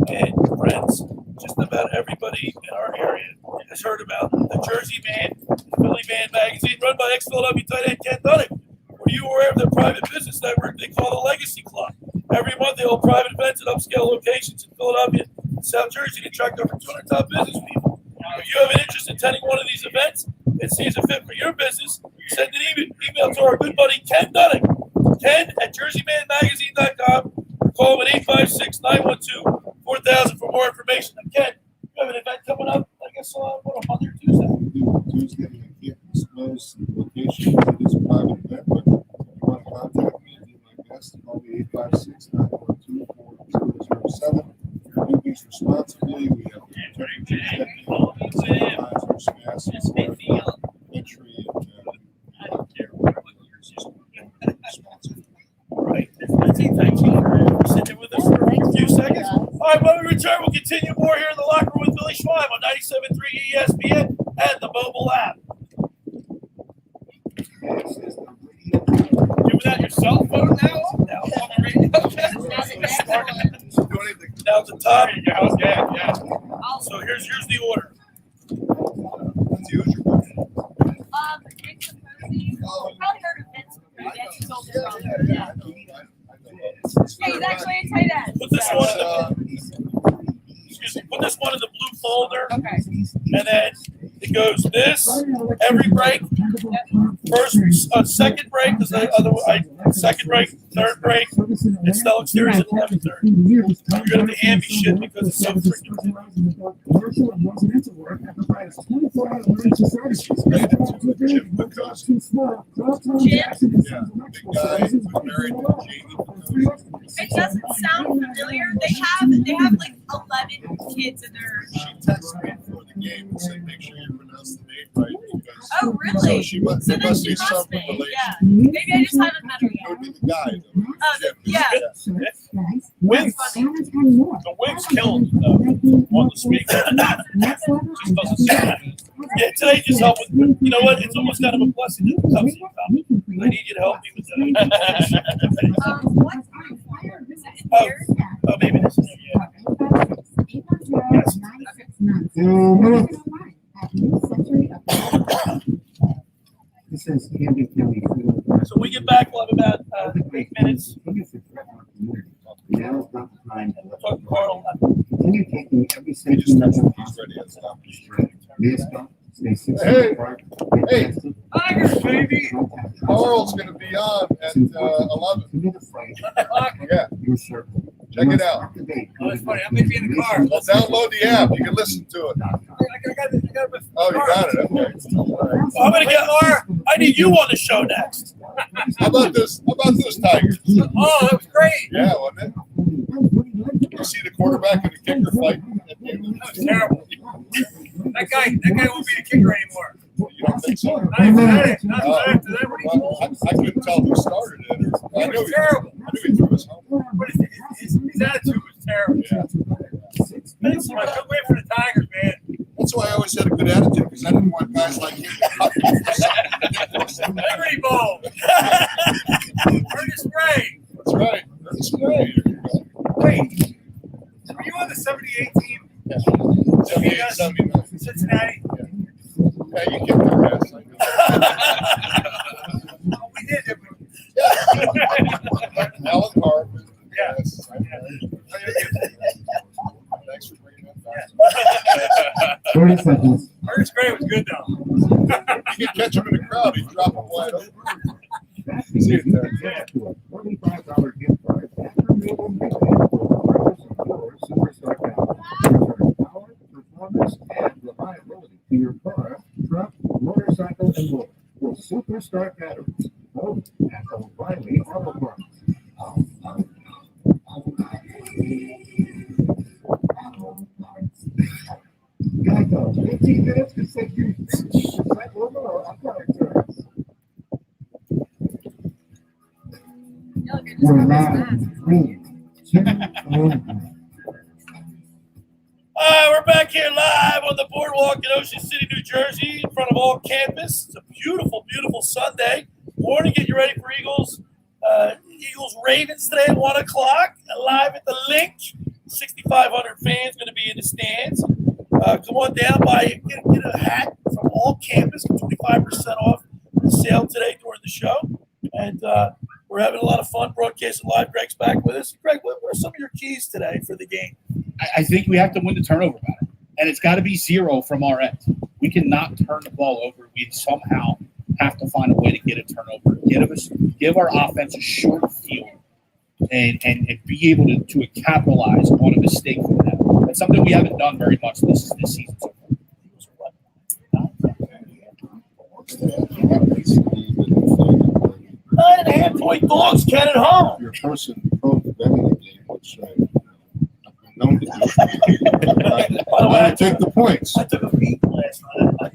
And friends, just about everybody in our area has heard about the Jersey Man, Philly Man magazine, run by ex-Philadelphia tight end Ken Dunnick. Were you aware of their private business network they call the Legacy Club? Every month they hold private events at upscale locations in Philadelphia and South Jersey to attract over 200 top business people. If you have an interest in attending one of these events and see as a fit for your business, send an email to our good buddy Ken Dunnick, Ken at jerseymanmagazine.com, or call him at 856-912-4000 for more information. And Ken, you have an event coming up, I guess, on Monday or Tuesday? Tuesday, I can't disclose the location of this private event, but if you want to contact me and be my guest, call me 856-912-4007. We do these responsibly. We have grass Just make the entry I don't care what yours is. All right. Lindsay, thank you for sitting with us for a few seconds. All right, when we return, we'll continue more here in the locker room with Billy Schwerin on 97.3 ESPN and the mobile app. Giving out your cell phone now? Now on the radio. Now at the top. Yeah. So here's the order. What's the usual? Nick Capozzi. Probably heard of Vince. Yeah, he's older brother. Yeah. Yeah, he's actually a tight end. Put this one. Excuse me. Put this one in the blue folder. Okay. And then it goes this every break. First, second break is the other one. Second break, third break. It's still exteriors at 11:30. You're gonna have to hand me shit because it's so freaking. Commercial and residential work at the price 24-hour emergency services. Too small. Yeah, big guy who's married to Jamie. It doesn't sound familiar. They have like 11 kids in their. She texted me before the game and said, make sure you pronounce the name right. Because, Oh, really? So she must, So there then must she be must some be. relation. Yeah. Maybe I just haven't met her It would yet. be the guy, though. Yeah. Wings. The wings killed on the speaker. Just doesn't sound. Yeah, today just helped with. You know what? It's almost kind of a blessing that it comes from. I need you to help me with that. What's on fire? Is it in here? Oh, maybe this is it. This is Camden County. So when we get back, we'll have about 8 minutes. Now is not the time to let Talk to Carl. continue taking every He cent just you texted me. know. He's ready to stop. Stay 6 Hey. feet apart. Hey. Tigers, baby. Carl's going to be on at 11. Commit a fight. Yeah, Your circle. check it out. Oh, it's funny. I'm going to be in the car. Well, download the app. You can listen to it. Oh, you got it. Okay. Well, I'm going to get more. I need you on the show next. How about this? Tigers? Oh, that was great. Yeah, wasn't it? You see the quarterback and the kicker fight? That was terrible. That guy won't be the kicker anymore. You don't think so? Not after that. What he Well, told. I couldn't tell who started it. I It knew was terrible. I knew he threw his helmet. What is it? His attitude was terrible. Yeah. I couldn't wait for the Tigers, man. That's why I always had a good attitude, because I didn't want guys like him. Liberty Bowl. Ernest Ray. That's right. That's great. Wait. Were you on the 78 team? Yeah. 78, 79. in Cincinnati? Yeah, you kicked their ass. I know. We did it. Alan Harper. Yeah. Yes. Thanks for bringing that back. 30 seconds. Ernest Gray was good, though. You could catch him in the crowd, he'd drop him wide open. See it there. To a $45 gift card after minimum payment for purchase of your Superstar Battery. Return power, performance, and reliability to your car, truck, motorcycle, and more. With Superstar Batteries, both at O'Reilly Auto Parts. Geico, 15 minutes to save you 50% or athletic service. We're live, clean, We're back here live on the boardwalk in Ocean City, New Jersey, in front of all campus. It's a beautiful, beautiful Sunday morning. Get you ready for Eagles Ravens today at 1 o'clock. Live at the link. 6,500 fans going to be in the stands. Come on down by get a hat from all campus. 25% off the sale today during the show. And we're having a lot of fun broadcasting live. Greg's back with us. Greg, what are some of your keys today for the game? I think we have to win the turnover battle, and it's got to be 0 from our end. We cannot turn the ball over. We somehow have to find a way to get a turnover. Give our offense a short field and be able to capitalize on a mistake from them. That's something we haven't done very much this season so far. 9.5-point dogs can at home. Your person pro-preventing the game, which I've been known to do. I take the points. I took a beat last night. I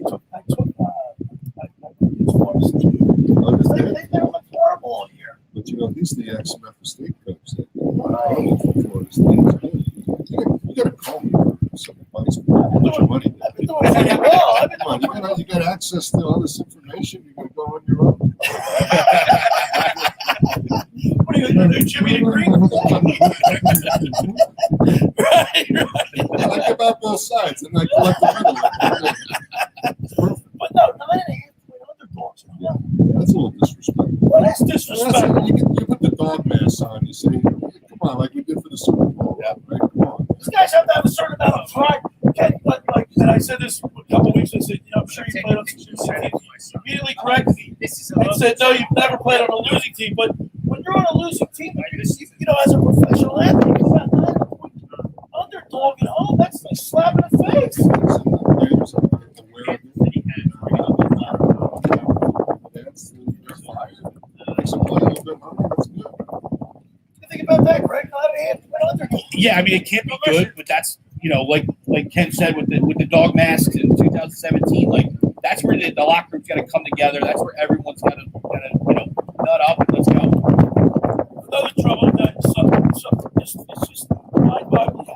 playoffs. They were horrible all year. But he's the ex-Memphis State coach. Horrible for Florida State. You got to call me for some advice. How much money? I've been doing pretty well. You got access to all this information. You're going to go on your own. What are you going to do, Jimmy the Greek? Right. I like about both sides, and I collect the middle. But no, 9.5-point underdogs. That's a little disrespectful. Well, that's disrespectful. You put the dog mask on. You say, "Come on," like we did for the Super Bowl. Yeah, right. Come on. These guys have to have a certain amount of pride. And I said this a couple of weeks. I said, I'm sure you played on some losing teams. Immediately corrected me and said, no, you've never played on a losing team. But when you're on a losing team, as a professional athlete, you got 9-point underdog at home. That's like slap in the face. You think about that, Greg? 9.5-point underdog. Yeah, I mean it can't be good, but that's like Ken said with the dog masks in 2017, like that's where the locker room's got to come together. That's where everyone's got to nut up and let's go. Another trouble that it's just mind-boggling.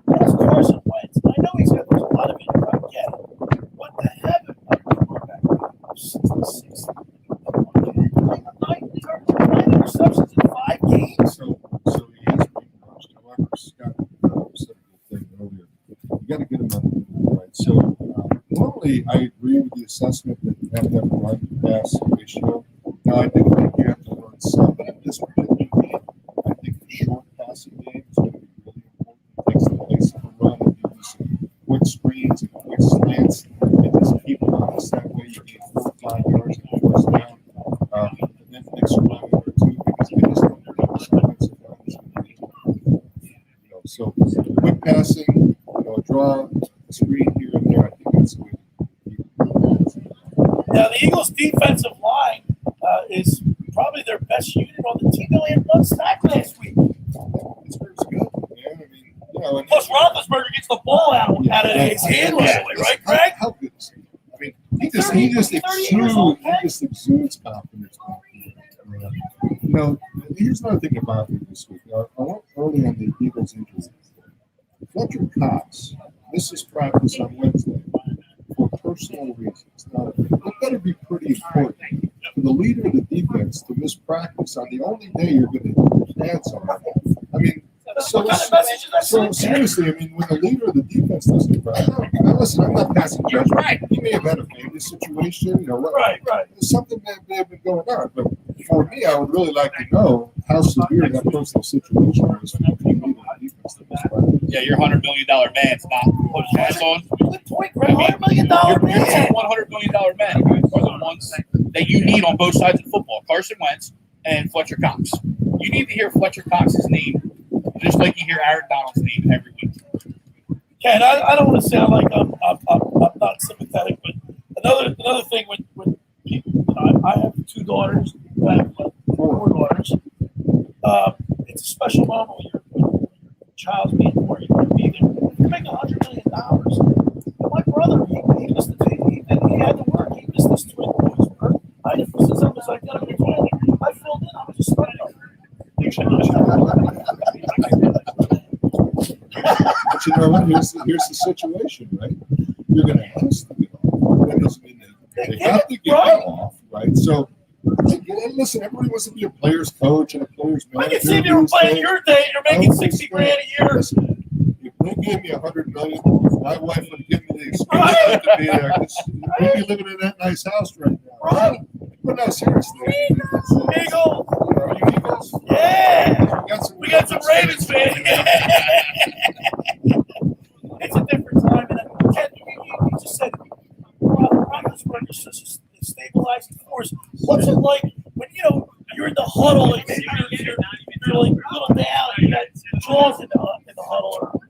That's Carson Wentz. I know he's got a lot of it. I get it. What the heaven? Quarterback 66. 9 interceptions in 5 games. So he is being coached. However, Scott said the thing earlier. You got to get him on the move, right? So normally I agree with the assessment that you have to have a run-pass ratio. Now I do think you have to run some, but in this particular game, I think the short passing game is going to be really important. It takes the place of a run and give you some quick screens and quick slants and just keep them honest. That way you gain 4 or 5 yards and first down. And then the next run or two, because they just don't have this offensive line is going to be so quick passing, a draw, a screen here and there. I think that's the way to keep it. Now the Eagles' defensive line is probably their best unit on the team. They only had 1 sack last week. It's good, man. I mean, and Plus, Roethlisberger gets the ball out of his hand right away, right, Greg? How good is he? I mean, he just exudes confidence. Here's another thing about me this week. I went early on the Eagles injury. Fletcher Cox misses practice on Wednesday for personal reasons. Now, that better be pretty important for the leader of the defense to miss practice on the only day you're going to dance on. I mean, so seriously, I mean, when the leader of the defense doesn't practice, now listen, I'm not passing judgment. Right. He may have had a family situation, Right. There's something that may have been going on. But for me, I would really like to know how severe that personal situation was for the leader of the defense that was practice. Yeah, your $100 million man's not put his hands on. Good point, Greg. $100 million man. $100 million men are the ones that you need on both sides of football. Carson Wentz and Fletcher Cox. You need to hear Fletcher Cox's name just like you hear Aaron Donald's name every week. Ken, I don't want to sound like I'm not sympathetic, but another thing when people, I have 2 daughters, I have 4 daughters. It's a special moment when your child's being born. You want to be there. You're making $100 million. My brother, he missed the team. He had to work. He missed this twin boys work. I just was like, I filled in. I was just stuck up. But you know what? Here's the situation, right? You're going to ask them off. That doesn't mean they have to get off, right? So, listen, everybody wants to be a player's coach and a player's manager. I can see if you were playing your day, you're making $60 grand a year. Listen, if they gave me $100 million, my wife would give me the experience to be there. We'd be living in that nice house right now. Right. But no, seriously. Eagles. Are you Eagles? Yeah. We got some Ravens fans. It's a different time. And Ken, you just said Roethlisberger is such a stabilizing force. What's it like when you're in the huddle and you're like a little down and you got Jaws in the huddle?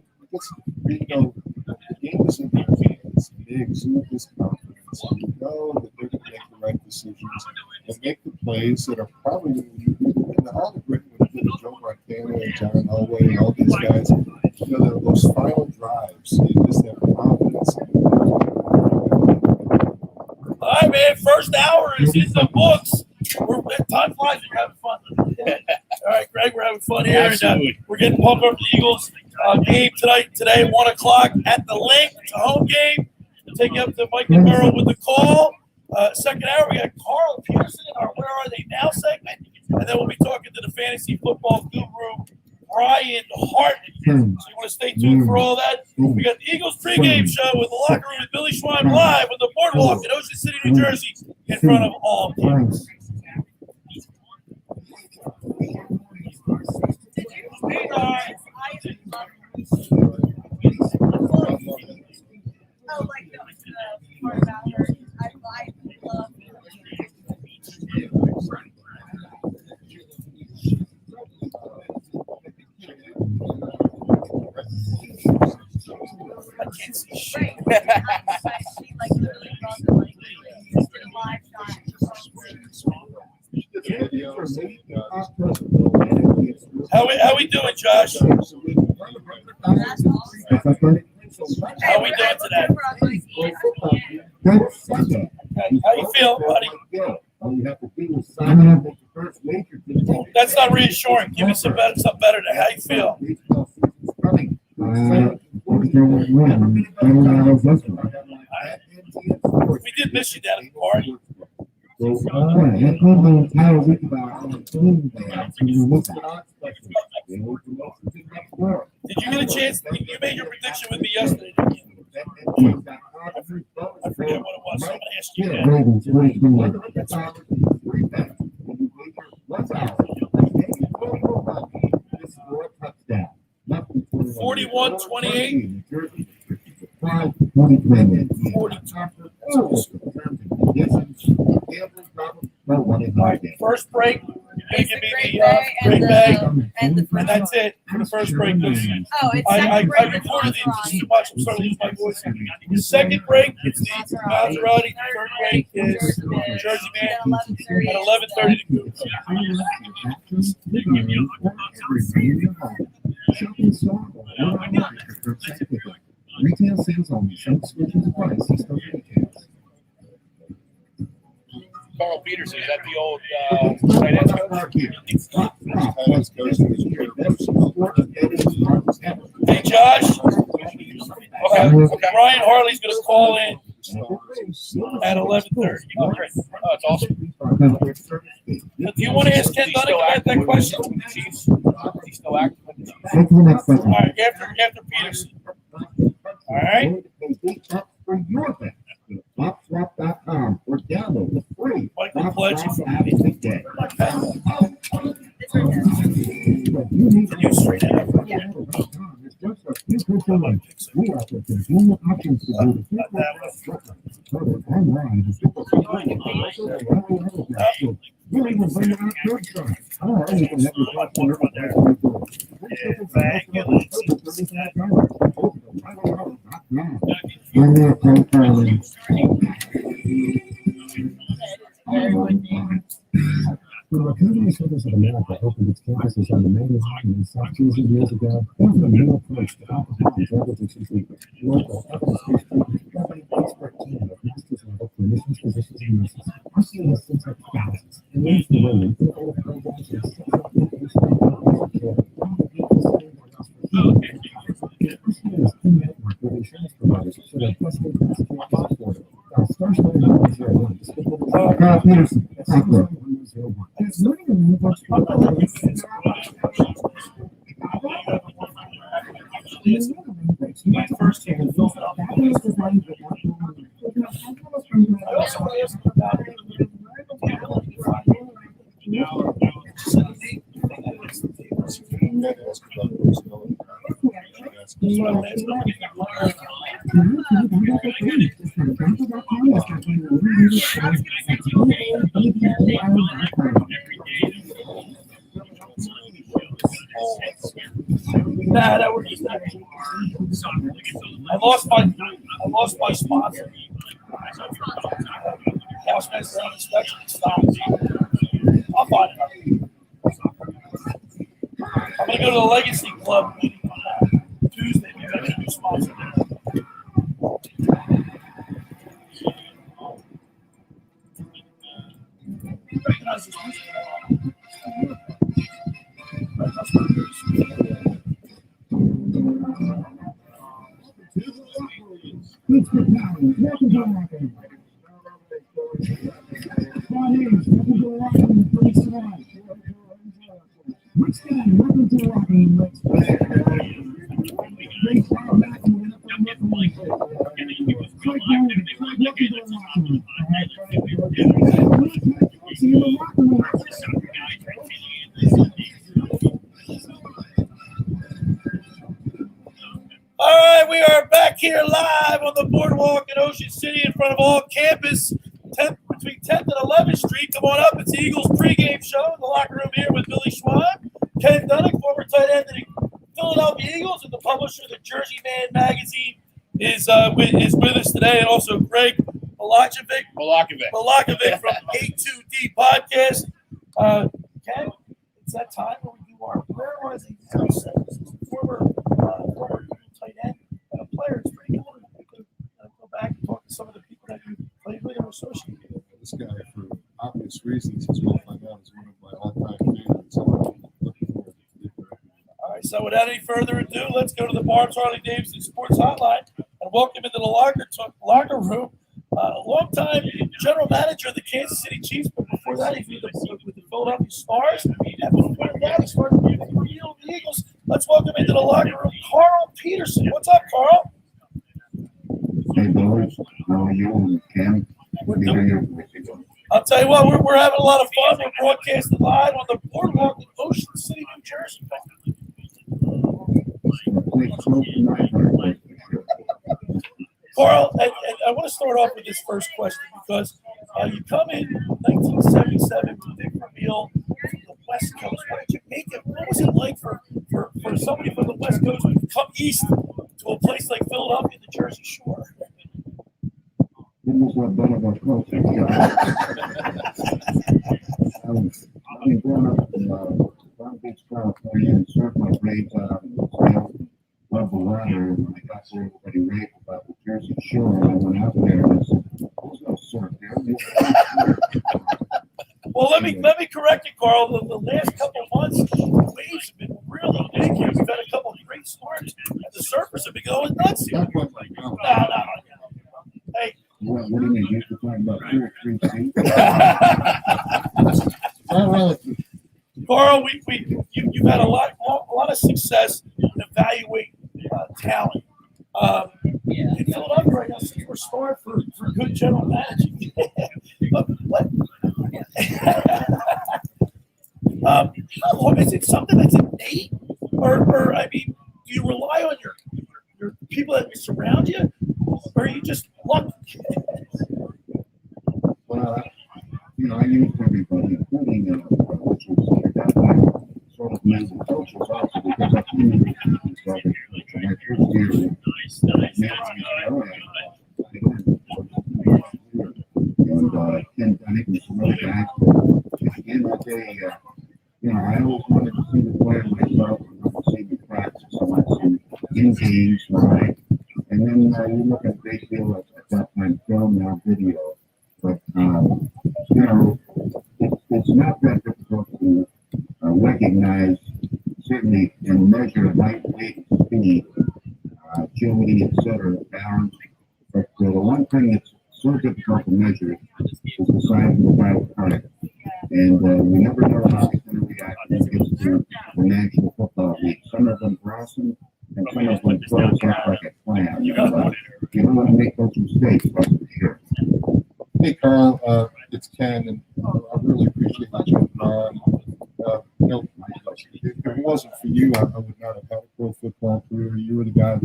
The game is in their hands. They exude this confidence. You know that they're going to make the right decisions and make the plays that are probably going to be in the Hall of Britain with Joe Montana and John Elway and all these guys. Those final drives, they just have confidence. All right, man. First hour is in the books. Time flies. We're having fun. All right, Greg, we're having fun here. Absolutely. We're getting pumped up the Eagles game today at 1 o'clock at the Link. It's a home game. We'll take you up to Mike and Merrill with the call. Second hour, we got Carl Peterson in our Where Are They Now segment. And then we'll be talking to the fantasy football guru, Brian Hart. So you want to stay tuned for all that. We got the Eagles pregame show with the locker room with Billy Schwerin live on the boardwalk in Ocean City, New Jersey, in front of all kids. Hey guys, oh, like the part about her. I love I can't see shit. Right. She like literally brought the like did a live shot. How we doing, Josh? That's awesome. How we doing today? Good. How you feel, buddy? All you have to do is sign up with the first major team. That's not reassuring. Give me something better than how you feel. We did miss you down at the party. Did you get a chance? You made your prediction with me yesterday, didn't you? I forget what it was. Somebody asked you that. 41-28. 42. First break. You're going to give me the Great Bay. And that's it for the first break. Oh, it's I recorded it just too much. I'm starting to lose my voice. The second break is the Maserati. The third break is Jersey Man at 11:30 to go. Retail sales only. Some switches of price. See store details. Carl Peterson, is that the old tight end coach? Hey, Josh. Okay. Brian Hartley's going to call in at 11:30. Oh, great. Oh, that's awesome. Do you want to ask Ken Dunning about that question? He's still active. All right, after Peterson. All right. For your bet, BobSwap.com or download the free Michael Pledge Bob from app today. Can you straighten it up? Yeah. We offer convenient options to do the online. We'll even bring it out curbside. Oh, you can never talk to your The Academy Service of America opened its campuses on the main line in South Jersey years ago. Offer a new approach to alcohol and drug addiction treatment. Local, evidence-based treatment, providing expert team of master's level clinicians, physicians, and nurses. Our team has since helped thousands and leads the way in innovative programs and sexual information and patient care. Our team is in-network with insurance providers so that testing costs can be affordable. Stars 901. Carl Peterson. There's no one who wants My first team in Philadelphia. I also want to ask about Nah, that was just that. I lost my sponsor. House master on inspection stopped. I'll find it. I'm gonna go to the Legacy Club Tuesday. Maybe I can be sponsored. organize this week. All right, we are back here live on the boardwalk in Ocean City in front of all campus, between 10th and 11th Street. Come on up. It's the Eagles pregame show in the locker room here with Billy Schwerin, Ken Dunnick, former tight end of the Philadelphia Eagles, and the publisher of the Jersey Man magazine is with us today, and also Greg Milakovic from A2D Podcast. Ken, it's that time where we do our where was he? Former tight end and a player. It's pretty cool to go back and talk to some of the people that you played with or associated with. This guy, for obvious reasons, as we'll find out, is one of my all-time favorites. I'm looking forward to it. All right, so without any further ado, let's go to the Barnes Harley Davidson Sports Hotline and welcome into the locker room. Longtime general manager of the Kansas City Chiefs, but before that, he was with the Philadelphia Stars. And before that, he started with the Eagles. Let's welcome into the locker room Carl Peterson. What's up, Carl? Hey, boys. How are you, Ken? I'll tell you what, we're having a lot of fun. We're broadcasting live on the boardwalk in Ocean City, New Jersey. Carl, and I want to start off with this first question because you come in 1977 with Dick Vermeil from the West Coast. What did you make it? What was it like for somebody from the West Coast to come east to a place like Philadelphia, the Jersey Shore? This is what one of our coaches. I've been growing up in Palm Beach, California, and served my grades above the water. And I got there, everybody raved about the Jersey Shore, and I went out there and I said, "There's no surf there." Well, let me correct you, Carl. The last couple of months, the waves have been really big here. We've had a couple of great storms, and the surfers have been going nuts here. No. Hey. What do you mean? You have to talk about 2 or 3 feet? Carl, you've had a lot of success in evaluating talent. In Philadelphia right now, since we're starved for good general managing. Is it something that's innate, or I mean, do you rely on your people that surround you, or are you just lucky? Well, I used everybody, including which was that sort of mental coaches also, because I communicated with each other for my first year with and I think it's some other guys. At the end of the day, I always wanted to see the player myself, and not to see the practice, I want to see in games, right? And then you look at a great deal at that time, film, now video. But, it's not that difficult to recognize, certainly, and measure height, weight, speed, agility, etc., balance. But the one thing that's so difficult to measure is the size of the private part. And we never know how he's going to react when it gets to the National Football League. Some of them blossom, and some of them close up like a clam. You don't want to make those mistakes, that's for sure. Hey, Carl, it's Ken, and I really appreciate you jumping on. If it wasn't for you, I would not have had a pro football career. You were the guy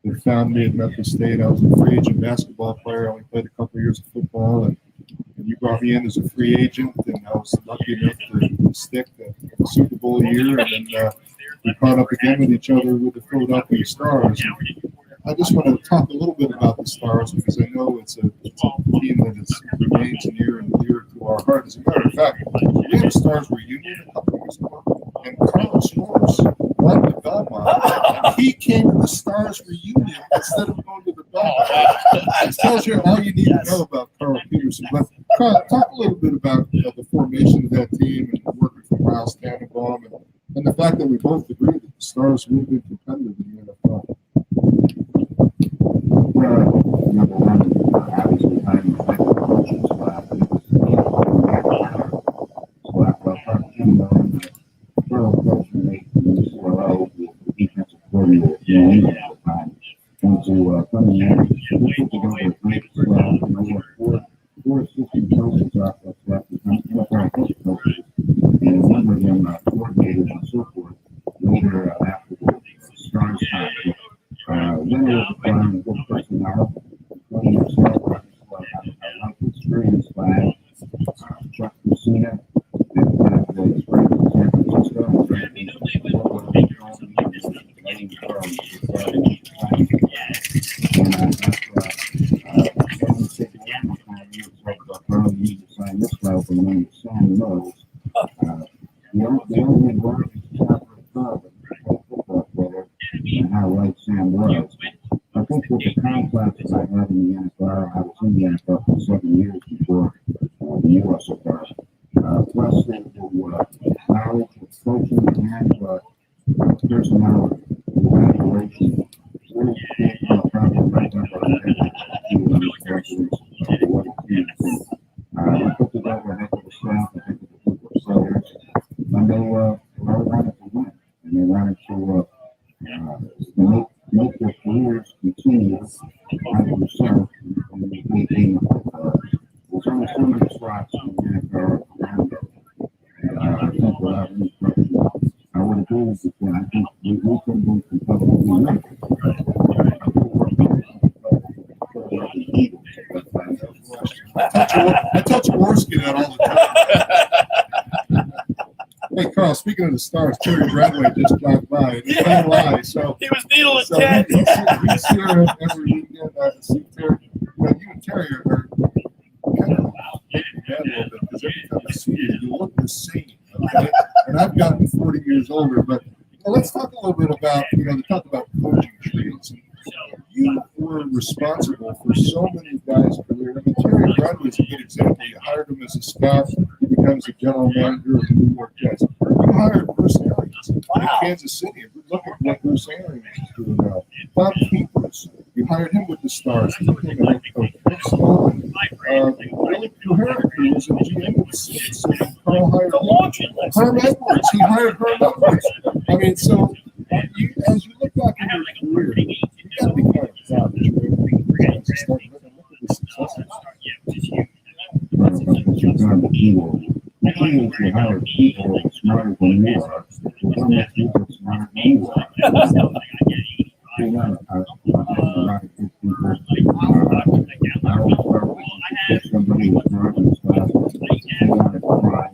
that found me at Memphis State. I was a free agent basketball player. I only played a couple of years of football, and you brought me in as a free agent, and I was lucky enough to stick the Super Bowl year, and then we caught up again with each other with the Philadelphia Stars. I just want to talk a little bit about the Stars because I know it's a team that remains near and dear to our heart. As a matter of fact, we had a Stars reunion a couple years ago, and Carl Schwartz went to Belmont. He came to the Stars reunion instead of going to the Belmont. It tells you all you need to know about Carl Peterson. But Carl, talk a little bit about the formation of that team and working for Miles Tannenbaum and the fact that we both agree that the Stars will be competitive in the NFL. Well, number one, obviously, having the coaching staff. So after I talked to him about the thorough coaching mate from the CLO, the defensive coordinator, at the time, and to come in and we put together a great squad. You know, we have four assistant coaches off that staff, NFL head coaches, and a number of them coordinators and so forth later after the Stars time. Then it was good personnel, including yourself. I like the experience by Chuck Messina, and the experience in San Francisco. The only word is football player and how right Sam was. I think with the complex that I had in the NFL, I was in the NFL for 7 years before the USFL. Plus the knowledge of coaching and personality, evaluation. Really can't probably write up our what it is. We put together a heck of a staff, a heck of a group of players, and they all wanted to win, and they wanted to make their careers continue like yourself and make game of football. There's only so many slots in the NFL around it. And I think without any question, I would agree with you. I think we can be competitive. I touch Worski that all the time. Hey, Carl, speaking of the Stars, Terry Bradway just dropped by. And he can't lie. So He was needling so Ted. he's here every weekend. See Terry. You and Terry are kind of making me mad a little bit because every time I see you, you look the same. Okay? And I've gotten 40 years older. But let's talk a little bit about, to talk about coaching trees. You were responsible for so many guys' career. I mean, Terry Bradley is a good example. You hired him as a scout. He becomes a general manager of the New York Jets. You hired Bruce Arians in Kansas City. Look at what Bruce Arians is doing now. Bob Keepers, you hired him with the Stars. He became a head coach. Rick Stallman, Billy Schwerin, who was a GM of the Saints. So Carl hired him. Herm Edwards, he hired Herm Edwards. I mean, so as you look back in your career, you got to be kind of proud that you're able to start looking at the successes. The key is to hire people smarter than you are. You don't have people smarter than you are. You know, a lot of good people. I always start with somebody who's smart and stuff. They want to try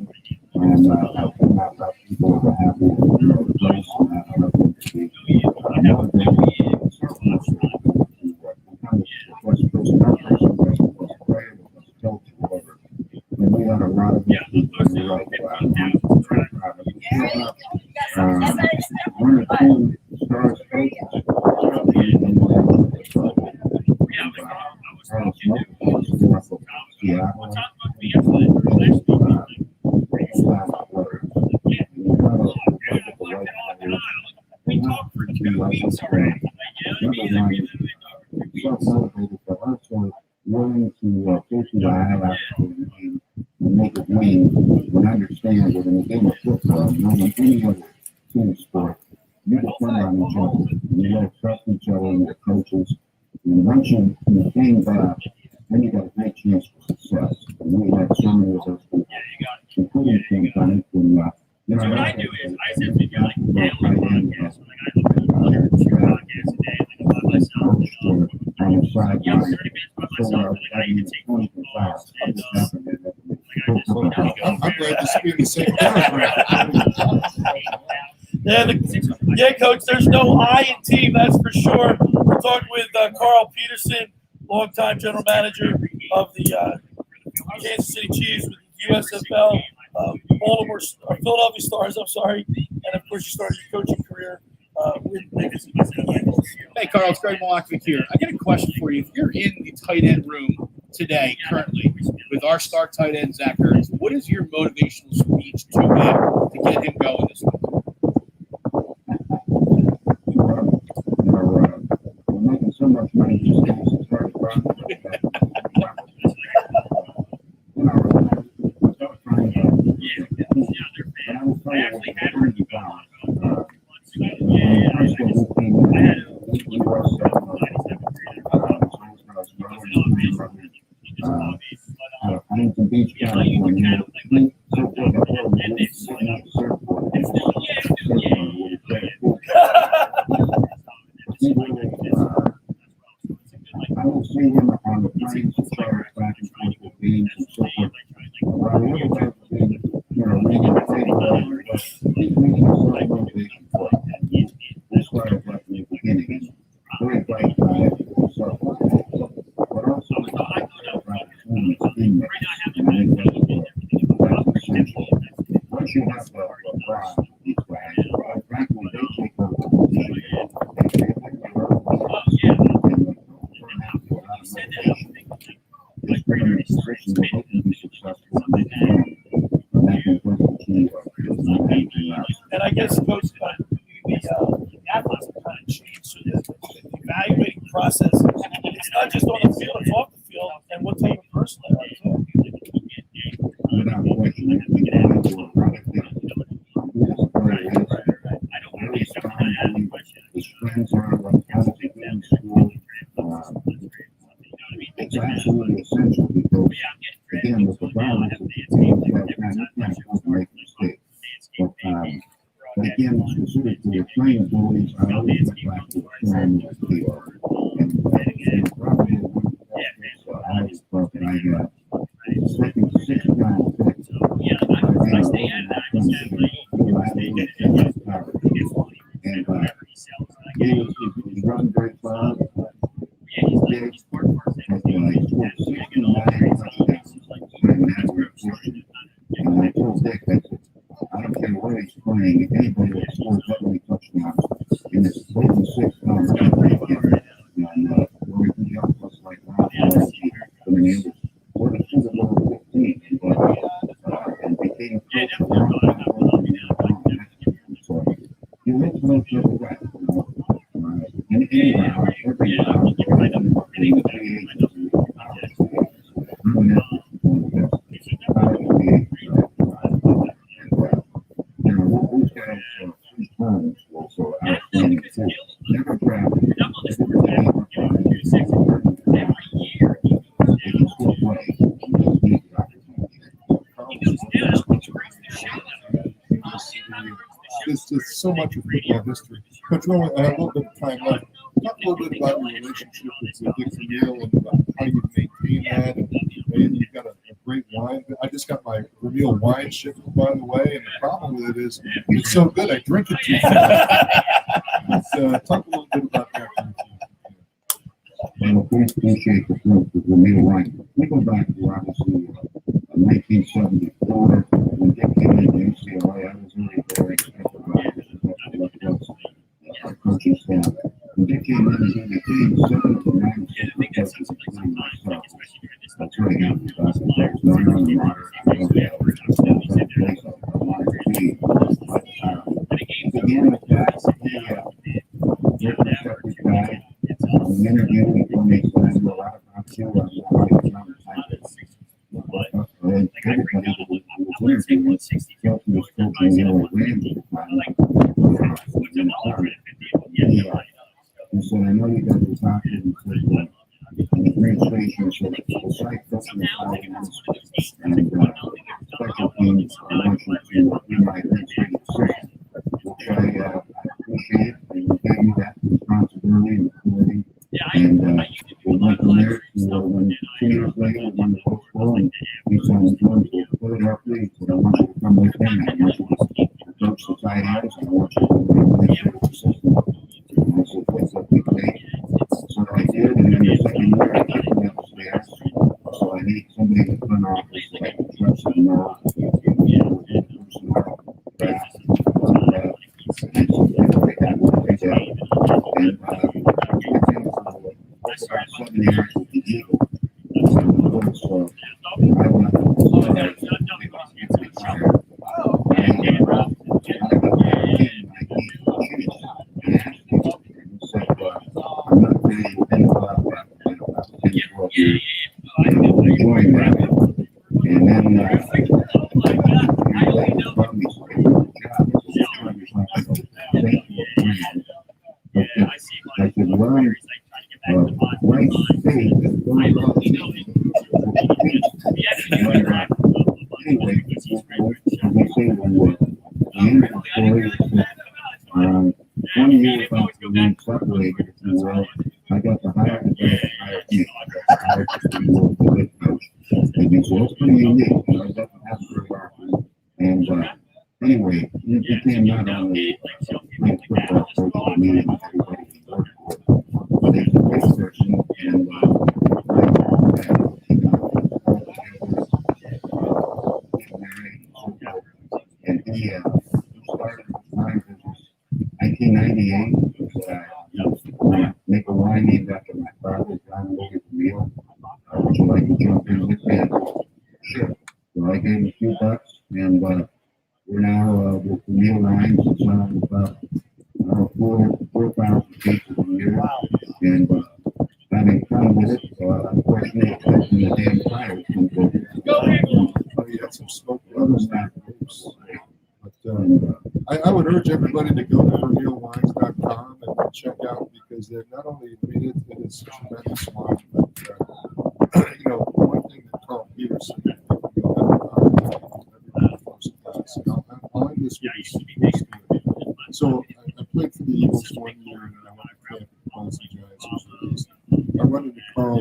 and help them out about people that have the place and that help them to be motivated. And we had a lot of people who like one or two Stars coaches. Willing to push the eye out and make it win and understand that in a game of football, more than any other team sport, you depend on each other. You got to trust each other and your coaches. And once you gain that, then you got a great chance for success. And we had so many of those people, including Tim Dunn, and so what I do is I said to you, like, I'm glad to see the same paragraph. Yeah, Coach, there's no I in team, that's for sure. We're talking with Carl Peterson, longtime general manager of the Kansas City Chiefs with the USFL, Philadelphia Stars, I'm sorry. And, of course, you started your coaching career with Hey, Carl, it's Greg Milakovic here. I got a question for you. If you're in the tight end room today, currently, with our star tight end, Zach Ertz, what is your motivational speech to him to get him going this week? We're making so much money these days, it's hard to profit. I will see him on the planes to charge back and forth with beans and so forth. What I would have liked to see, reading the table, he's making a sort of motivation for it. That's why I thought in the beginning. He's a very bright guy, but also about performance in there. And I think that's essential. Once you have the LeBron, these guys, frankly, they take over the position. And I guess, Coach, the athletes have kind of changed. So the evaluating process, it's not just on the field, it's off the field, and what type of person they are, too. Without question, we get into a product that his friends are, how they do in school. It's absolutely essential because, again, with the violence of the team, you can't make mistakes. But again, specific to the playing abilities, I always went back to the form of the field. And probably one of the best things that I always thought that I got second 6-round pick. And he run very far. He's big. He scored 69 touchdowns. And I told Dick, I said, I don't care where he's playing, if anybody that scores that many touchdowns in this open 6-round and where he helped us like last year, I mean, it was sort of Super Bowl 15, and became close to so you live to make sure that, in any round, every round, There's just so much of football history. Coach Rowan, I have a little bit of time left. Talk a little bit about your relationship with Dick Vermeil and how you maintain that. And you've got a great wine. I just got my Vermeil wine shipped, by the way. And the problem with it is it's so good, I drink it too fast. Talk a little bit about that. And we appreciate the fruit of Vermeil wine. We go back to obviously 1974 when Dick came into UCLA. I was really very excited about this. Our coaching staff. When Dick came in, he became 7 to 9 coaches, including myself. That's right. There's no one water. Began with that. He was guy. We interviewed him for me, so I knew a lot about you. Everybody that was interviewing felt he was coaching the old Rams at the time. He said, I know you guys were talking, and said, the administration said, the site coaching is high and special teams are watching to be my administrative assistant, which I appreciate, and we gave you that responsibility and authority. And we went from there to when 2 years later, we won the Coach Bowl, and we told him, George, we'll put it up there. He said, I want you to come with me. I want you to coach the tight ends, and I want you to be an administrative assistant. And I said, what's up, big day? So I did, and then the second year, I kicked me upstairs. So I need somebody in the front office that I can trust and know. And about 7 years with the Eagles. So I went I'm not really thinking about that in about 10, 12 years. I'm enjoying that. And then I could learn right faith and going up. Anyway, we say when 20 years after being separated, if you will, I got the higher and better people. I got the higher people the head coach. And it was pretty unique. I got to have very often. And anyway, it became not only playing football coach for me and everybody he worked for, but it's a great person. And and he started his wine business 1998. Make a wine named after my father, John William Meal. Would you like to jump in with me? Sure. So I gave him a few bucks, and we're now with the meal wines. It's on about 4,000 cases a year, and having fun with it. So unfortunately, it's taking the damn tires. You had some smoke others now. But I would urge everybody to go to vermeilwines.com and check out, because they're not only, I mean, it is tremendous wine, but one thing that Carl Peterson, I'll end this with his story. So I played for the Eagles 1 year, and then I went to play for the Boston Giants. I run into Carl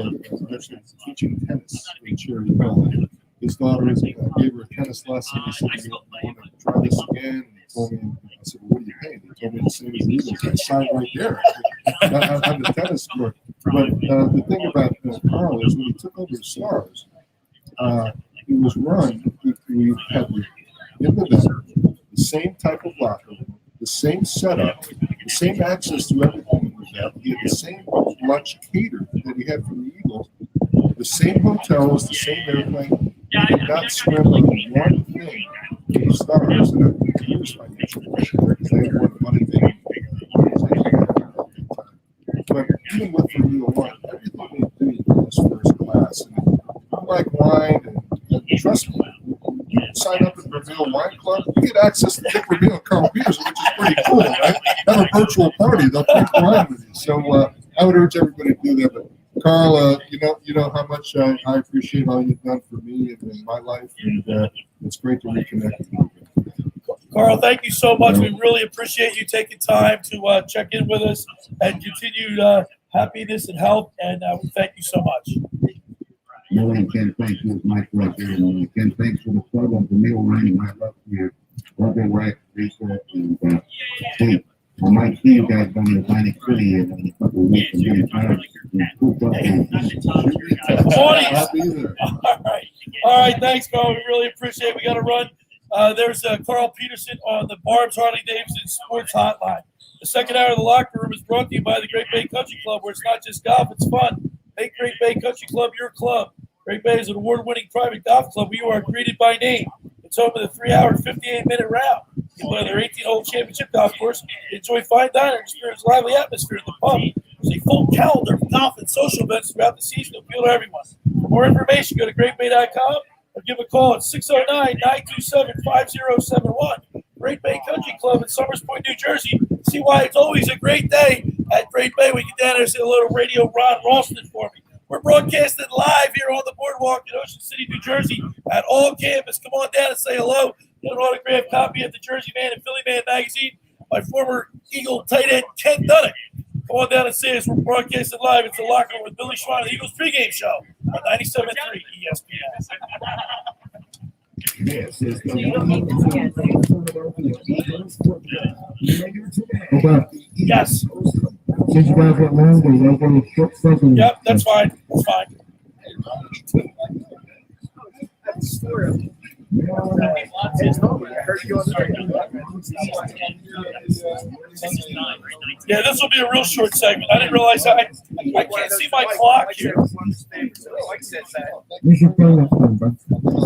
actually teaching tennis in Cherry Hill. His daughter gave her a tennis lesson. He said, "You want to try this again?" And he told me, I said, "What are you paying?" He told me the same as the Eagles. I signed right there. I'm the tennis court. But the thing about Carl is when he took over the Stars, it was run. We had in the net, the same type of locker room, the same setup, the same access to everything we had. He had the same lunch catered that he had from the Eagles. The same hotels, the same airplane. He did not swim on one thing in the Stars. And here's financial pressure because they had one money thing. But even with the real wine, everything they do is first class. And I like wine, and trust me, you sign up at the Vermeil Wine Club, you get access to Dick Vermeil and Carl Peterson, which is pretty cool, right? Have a virtual party, they'll drink wine with you. So I would urge everybody to do that. But Carl, you know how much I appreciate all you've done for me and in my life, and it's great to reconnect with you. Carl, thank you so much. We really appreciate you taking time to check in with us and continued happiness and health, and we thank you so much. No, and Ken, thank you. It's my pleasure. And Ken, thanks for the plug on the meal writing. I love your brother, wife, Lisa, and Steve. I might see you guys down in Atlantic City in a couple of weeks. I'm getting tired. All right. Thanks, Carl. We really appreciate it. We got to run. There's Carl Peterson on the Barb's Harley Davidson Sports Hotline. The second hour of the locker room is brought to you by the Great Bay Country Club, where it's not just golf, it's fun. Make Great Bay Country Club your club. Great Bay is an award-winning private golf club. We are greeted by name. It's home of the 3-hour, 58-minute round. You play their 18-hole championship golf course. Enjoy fine dining, experience lively atmosphere at the pub. There's a full calendar of golf and social events throughout the season to appeal to everyone. For more information, go to greatbay.com or give a call at 609-927-5071. Great Bay Country Club in Summers Point, New Jersey. See why it's always a great day at Great Bay. We get down there and say hello to Radio Ron Ralston for me. We're broadcasting live here on the boardwalk in Ocean City, New Jersey at all campus. Come on down and say hello. Get an autographed copy of the Jersey Man and Philly Man magazine by former Eagle tight end Ken Duddick. Come on down and see us. We're broadcasting live. It's the Locker Room with Billy Schwerin, the Eagles pregame show on 97.3 ESPN. This is the Yes. Since you guys went long, there's no going to short segment. Yep, that's fine. That's fine. Yeah, this will be a real short segment. I didn't realize I can't see my clock here. Mike says that. You should play that one, bro. Oh,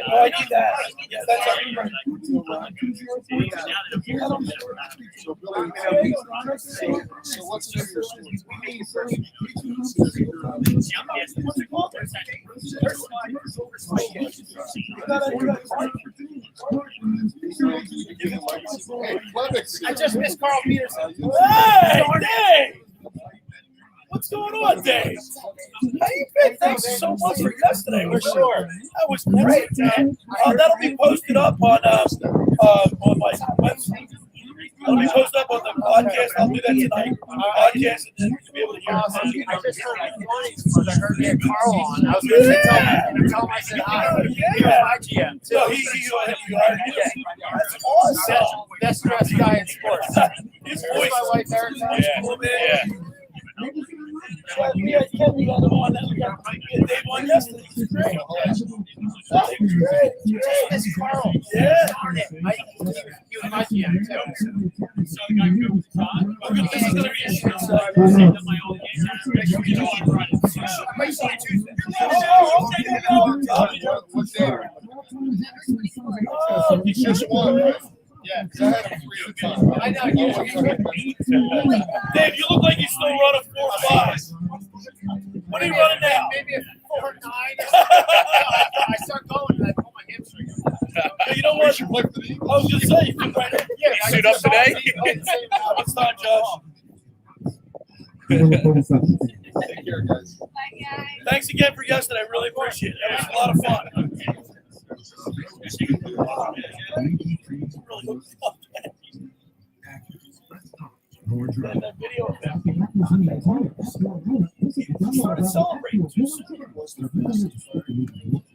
I need that. Yeah, that's all right. So what's the name of your school? Hey, Clemens. I just missed Carl Peterson. Hey, Dave! What's going on, Dave? How you been? Thanks so much for yesterday. We're sure that was great, man. That'll be posted up on my website. That'll be posted up on the podcast. I'll do that tonight. Podcast, and then you'll be able to hear it. I just heard my mornings because I heard me and Carl on. I was going to tell him I said hi. He was my GM, too. So he's That's awesome. Best dressed guy in sports. His Here's voice. my wife, Eric. Yeah. We had Ken, the other one that we got Dave on yesterday. He was great. Oh, he was great. This Carl. Yeah. He was my GM, too. So the guy who this is going to be a short segment. Oh, okay. What's that? Oh, Just one, right? Yeah, because I had him 3 at a time. I know, you Dave, you look like you still running 4.5. What are you running now? Maybe a 4.9. I start going and I pull my hamstring. You know what? You play for the Eagles? I was just saying, you right there. Yeah, You suit up today? It's time, Josh. Take care, guys. Thanks again for yesterday. I really appreciate it. It was a lot of fun. And that video of him. He started celebrating too soon.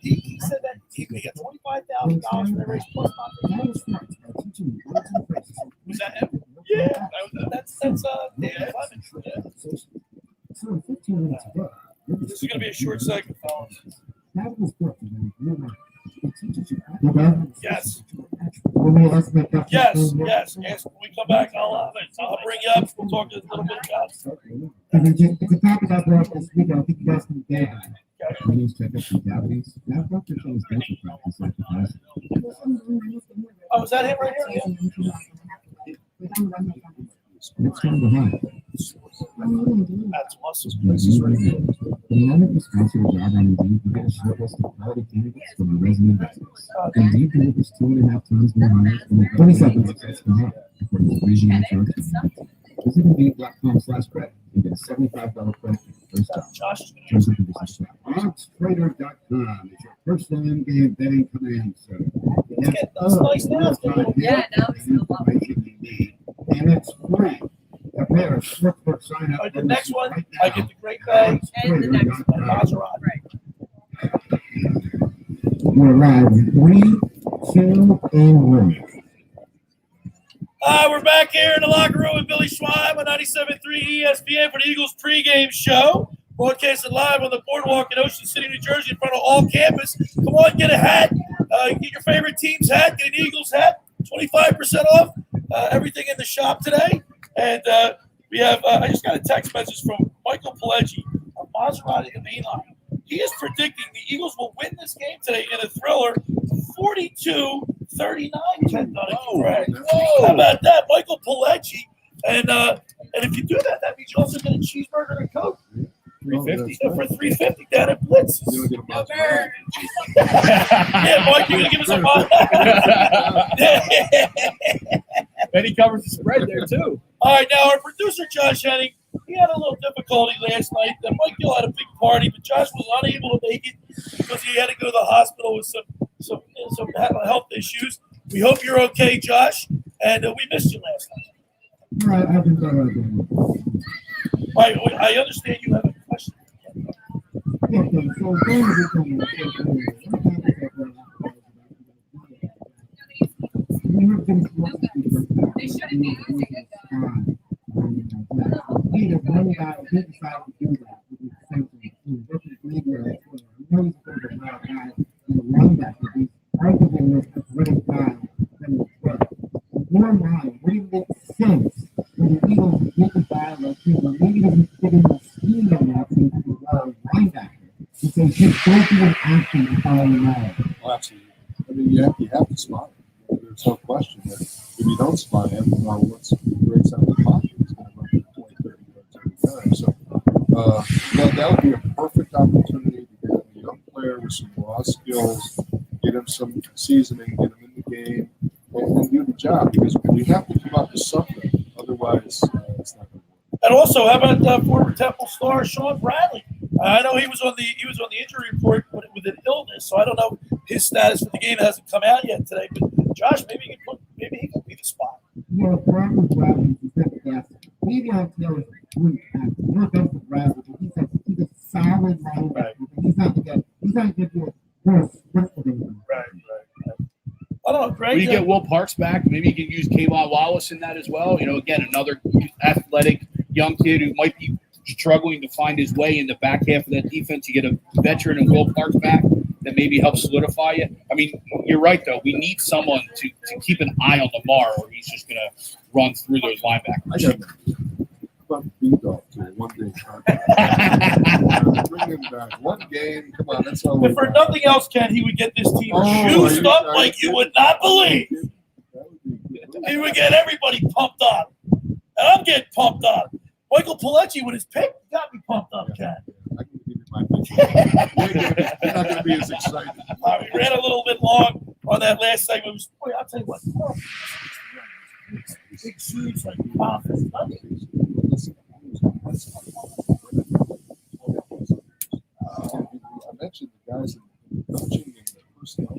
He said that he got $25,000 for every plus contribution. Was that him? Yeah, that's Dan Clemens. Yeah. This is going to be a short segment, fellas. Yes. Yes, yes. Yes. When we come back, I'll bring you up. We'll talk a little bit about it. It's a topic I brought up this week. I think you guys can get it. Please check out some cavities. That doctor shows dental practice like the past. Oh, is that him right here? It's from behind. That's awesome. This is right here. The moment you sponsor a job on Indeed, you get a short list of quality candidates from the resume business. Indeed delivers 2.5 times more hires than the 20 seconds it's from here, according to regional HR team. Visit Indeed.com/credit and get a $75 credit for the first job. Josh. Terms and conditions apply. OddsTrader.com is your personal in-game betting command center. That's nice now. Yeah, now it's a lot. Information you need, and it's free. Compare a sportsbook sign All up. right, the next one, I get the great bag And the next and Maserati. We're live. 3, 2, and 1. We're back here in the locker room with Billy Schwerin on 97.3 ESPN for the Eagles pregame show. Broadcasted live on the boardwalk in Ocean City, New Jersey, in front of all campus. Come on, get a hat. Get your favorite team's hat. Get an Eagles hat. 25% off. Everything in the shop today. And we have, I just got a text message from Michael Pileggi of Maserati and Mainline. He is predicting the Eagles will win this game today in a thriller 42-39. How about that? Michael Pileggi. And if you do that, that means you also get a cheeseburger and Coke. $350 for $350 down at Blitz. Yeah, Mike, you're gonna give us a money. And he covers the spread there, too. All right, now our producer Josh Henning, he had a little difficulty last night. Mike Gill had a big party, but Josh was unable to make it because he had to go to the hospital with some health issues. We hope you're okay, Josh, and we missed you last night. All right, I've been talking about All right, I understand you have a question. okay, so They shouldn't be using it. Either one guy decided to do that. Don't do an action and follow the line. Well, absolutely. I mean, you have to smile. There's no question that if you don't smile, what's breaks out of the pocket is going to run for 20, 30 yards every time. So that would be a perfect opportunity to get a young player with some raw skills, get him some seasoning, get him in the game, and do the job, because we have to come up with something. Otherwise, it's not going to work. And also, how about former Temple star Sean Bradley? I know he was on the injury report with an illness, so I don't know his status for the game. It hasn't come out yet today. But Josh, maybe he can be the spot. You know, Bradley is the best. Maybe I'll tell you, no offense to Bradley, but he's a solid linebacker. Right. He's not going to get you a sprint with him. Right. I don't know, Greg. We get Will Parks back. Maybe you can use Kayvon Wallace in that as well. You know, again, another athletic young kid who might be struggling to find his way in the back half of that defense. You get a veteran and Will Parks back that maybe helps solidify it. I mean, you're right, though. We need someone to keep an eye on Lamar, or he's just going to run through those linebackers. About B-Dog to a one-day contract. Bring him back. One game. Come on, that's all. If for nothing else, Ken, he would get this team juiced up like you would not believe. He would get everybody pumped up. And I'm getting pumped up. Michael Pileggi with his pick got me pumped up, Ken. I can give you my pick. You're not going to be as excited. We ran a little bit long on that last segment. Boy, I'll tell you what. Big shoes, like confidence. I mentioned the guys in coaching and the personnel.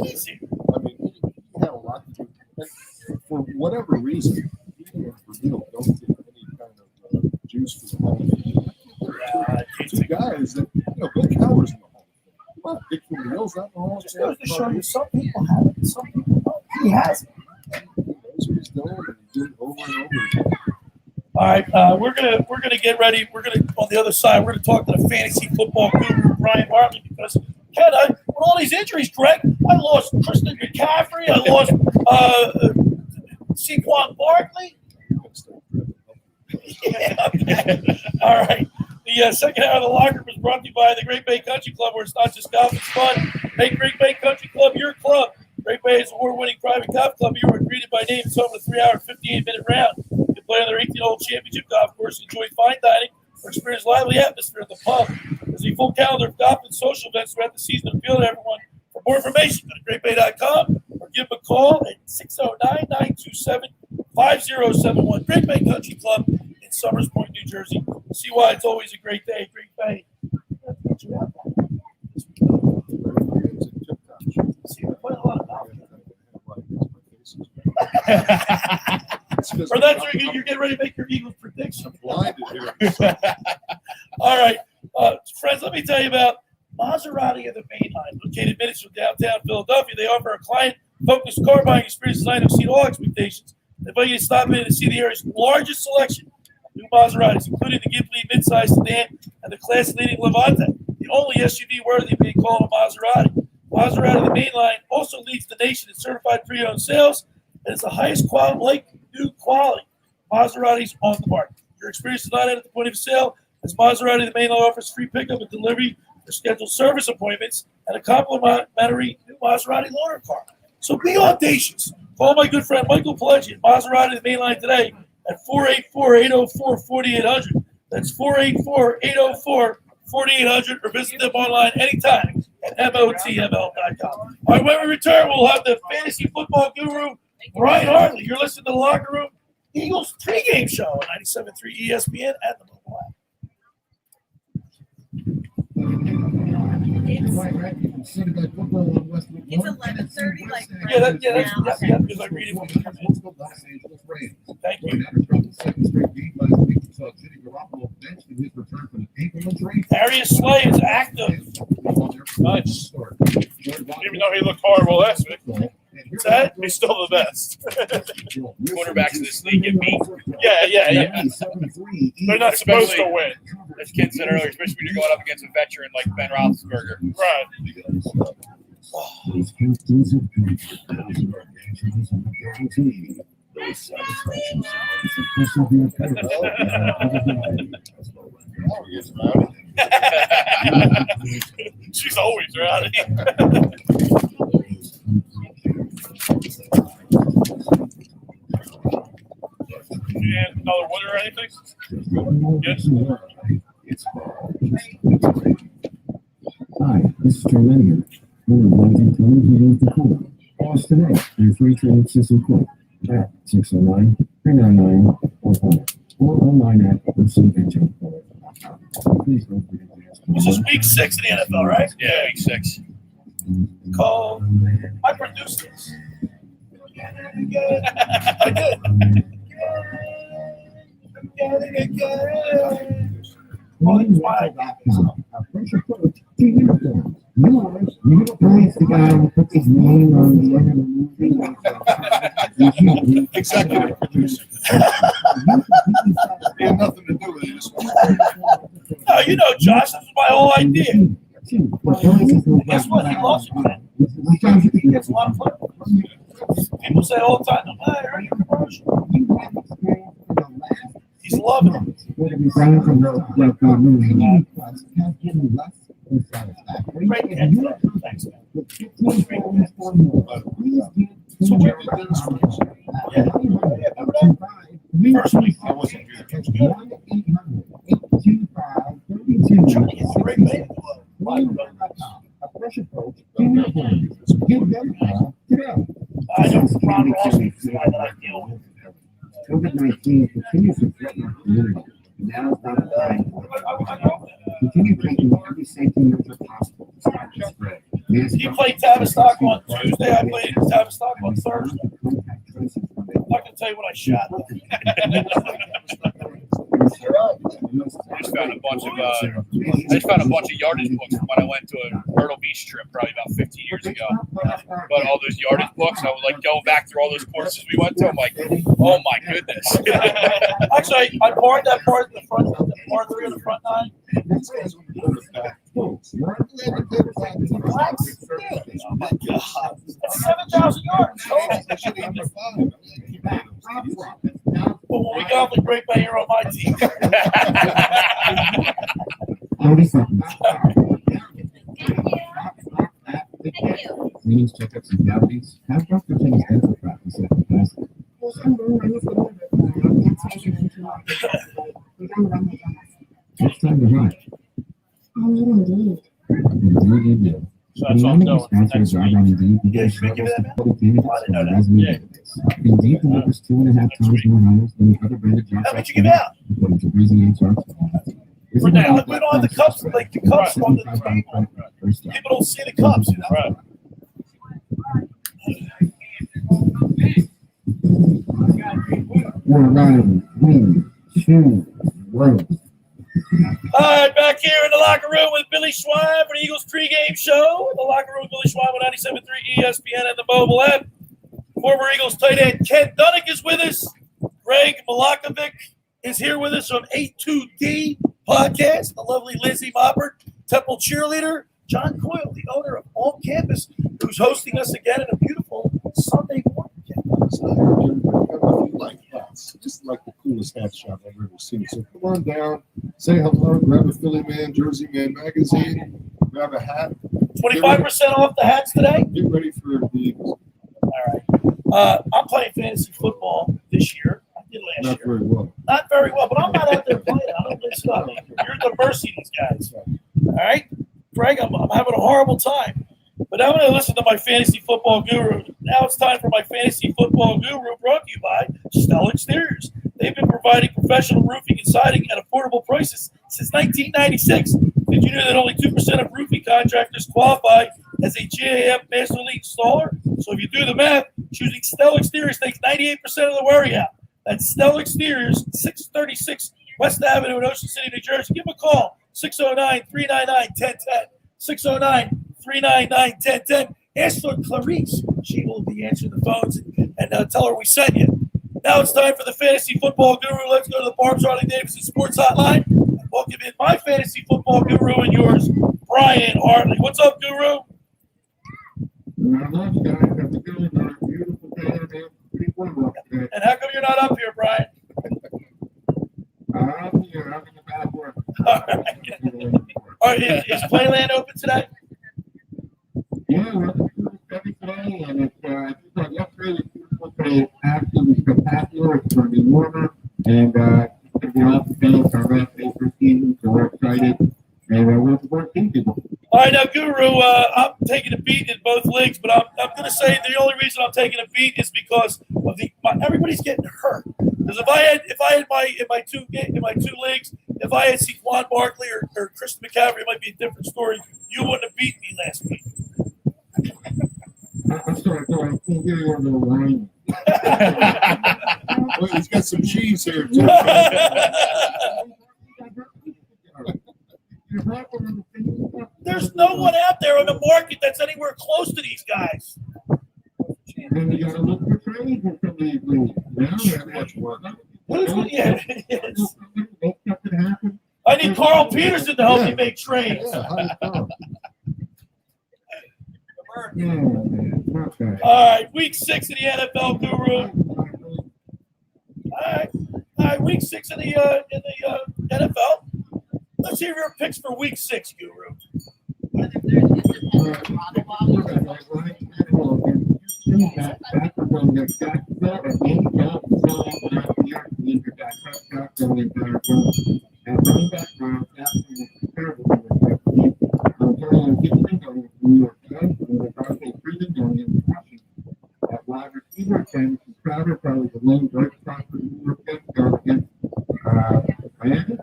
Amazing. I mean, he had a lot to do. And for whatever reason, even if Brazil don't get any kind of juice for the Hall of Fame. Two guys that, Bill Cowher's in the Hall of Fame. Come on, Dick from the Hills, not in the Hall of Just Fame. goes to show you some people have it, some people don't. He has it. He knows what he's doing, and he did it over and over again. All right, we're gonna get ready. We're gonna on the other side. We're gonna talk to the fantasy football guru Brian Hartley, because Ken, with all these injuries, Greg, I lost Christian McCaffrey. I lost Saquon Barkley. Yeah, okay. All right. The second hour of the locker room is brought to you by the Great Bay Country Club, where it's not just golf, it's fun. Make Great Bay Country Club your club. Great Bay is award-winning private golf club. You were greeted by name. It's over a 3-hour, 58-minute round. You can play on their 18-hole championship golf course, enjoy fine dining, or experience lively atmosphere at the pub. There's a full calendar of golf and social events throughout the season to appeal to everyone. For more information, go to greatbay.com or give them a call at 609-927-5071. Great Bay Country Club in Summers Point, New Jersey. See why it's always a great day at Great Bay. See, we play a lot of golf. Or that's where you're getting ready to make your Eagles prediction. Blinded here. All right, friends, let me tell you about Maserati of the Main Line. Located minutes from downtown Philadelphia, they offer a client-focused car buying experience designed to exceed all expectations. They invite you to stop in and see the area's largest selection of new Maseratis, including the Ghibli midsize sedan and the class-leading Levante, the only SUV worthy of being called a Maserati. Maserati of the Main Line also leads the nation in certified pre-owned sales, and it's the highest quality, like new quality Maseratis on the market. Your experience is not at the point of sale, as Maserati of the Main Line offers free pickup and delivery for scheduled service appointments and a complimentary new Maserati loaner car. So be audacious. Call my good friend Michael Pileggi at Maserati of the Main Line today at 484-804-4800. That's 484-804-4800, or visit them online anytime at motml.com. All right, when we return, we'll have the fantasy football guru, Brian Hartley. You're listening to the Locker Room Eagles pregame show on 97.3 ESPN and the mobile app. It's 11:30, like Yeah, right now. because I read it when you come in. Thank you. Darius Slay is active. Nice. Even though he looked horrible last week, What's that? he's still the best. Quarterbacks in this league get beat. Yeah. They're not supposed to win. As Ken said earlier, especially when you're going up against a veteran like Ben Roethlisberger. Right. She's always around. And another water or anything? Yes. Hi, this is Joe Lanigan. One of the managing companies who owns the call. Call us today for your free training system quote at 609-399-1100 or online at pursuitnhl.com. Please don't forget to ask. This is week 6 in the NFL, right? Yeah, week 6. Call. I produced this. I did. Pressure coach to uniforms. Yours, uniforms, the guy who puts his name on the end of the movie. Executive producer. He had nothing to do with it. No, you know, Josh, this was my whole idea. Guess what? He loves it. He gets a lot of play. People say all the time, "No, I heard your commercial." He's loving it. Great catch. Thanks, man. So where we got this from? Yeah. First week, I wasn't here. Trying to get the great man. A pressure coach to uniforms. Give them a call today. I know Ron Ross is the guy that I deal with. COVID-19 continues to threaten our community. Now is not the time. Continue taking every safety measure possible to stop the spread. He played Tavistock on Tuesday. I played Tavistock on Thursday. I'm not going to tell you what I shot. I just found a bunch of yardage books from when I went to a Myrtle Beach trip probably about 15 years ago. But all those yardage books, I was like going back through all those courses we went to. I'm like, oh my goodness. Actually, I parked that part in the front, part 3 of the front 9. Oh my God. That's 7,000 yards. But when we got the great man here on my team. Meetings, checkups, and cavities. Have Dr. King's dental practice at capacity. It's time to ride. Indeed, you do. So that's all I'm doing. Sponsors are on Indeed. You guys Yeah, you struggles to that, public candidates for the resume database. Indeed delivers 2.5 times more hires than other branded job How much sites you give out? according to Breezy HR. For now, we don't have the cups, like the cups on the people don't see the cups, you know. Right. We're running 3, 2, 1. All right, back here in the locker room with Billy Schwerin for the Eagles pregame show. In the locker room with Billy Schwerin with 97.3 ESPN and the mobile app. Former Eagles tight end Ken Dunnick is with us. Greg Milakovic is here with us from A2D Podcast. The lovely Lizzie Moppert, Temple cheerleader. John Coyle, the owner of All Campus, who's hosting us again in a beautiful Sunday morning. Just like the coolest hat shop I've ever seen. So come on down, say hello, grab a Philly Man, Jersey Man magazine, grab a hat. 25% off the hats today? Get ready for the Eagles. All right. I'm playing fantasy football this year. I did last Not year. very well. Not very well, but I'm not out there playing. I don't play stuff. You're at the mercy of these guys. All right? Greg, I'm having a horrible time. But I'm going to listen to my fantasy football guru. Now it's time for my fantasy football guru, brought to you by Stella Exteriors. They've been providing professional roofing and siding at affordable prices since 1996. Did you know that only 2% of roofing contractors qualify as a GAF Master League installer? So if you do the math, choosing Stella Exteriors takes 98% of the worry out. That's Stella Exteriors, 636 West Avenue in Ocean City, New Jersey. Give them a call, 609-399-1010. 609-399-1010. Ask for Clarice. She will be answering the phones and tell her we sent you. Now it's time for the fantasy football guru. Let's go to the Barb's Harley-Davidson Sports Hotline. Welcome in my fantasy football guru and yours, Brian Hartley. What's up, guru? And And how come you're not up here, Brian? I'm here. I'm in the hard work. All right, is Playland open today? Yeah, we're every day, and it's just like yesterday was beautiful today. It's absolutely spectacular. It's going to be warmer, and it's going to be off the day. It's our last day for season, so we're excited, and we're looking forward to seeing people. All right, now, Guru, I'm taking a beat in both leagues, but I'm going to say the only reason I'm taking a beat is because of everybody's getting hurt. Because if I had in my two leagues, if I had Saquon Barkley or Christian McCaffrey, it might be a different story. You wouldn't have beaten me last week. I'm sorry, I can't hear you on the line. Well, he's got some cheese here, too. There's no one out there on the market that's anywhere close to these guys. Then you got to look for trades in some of these leagues. Too much work. What is it? Yeah, it is. Make something happen. I need Carl Peterson to help me make trades. Yeah, how's it going? Yeah, man, not bad. All right, week 6 in the NFL, Guru. All right, week 6 in the NFL. Let's hear your picks for week 6, Guru. Wide receiver, and Crowder probably the lone bright spot for New York Jets against Miami.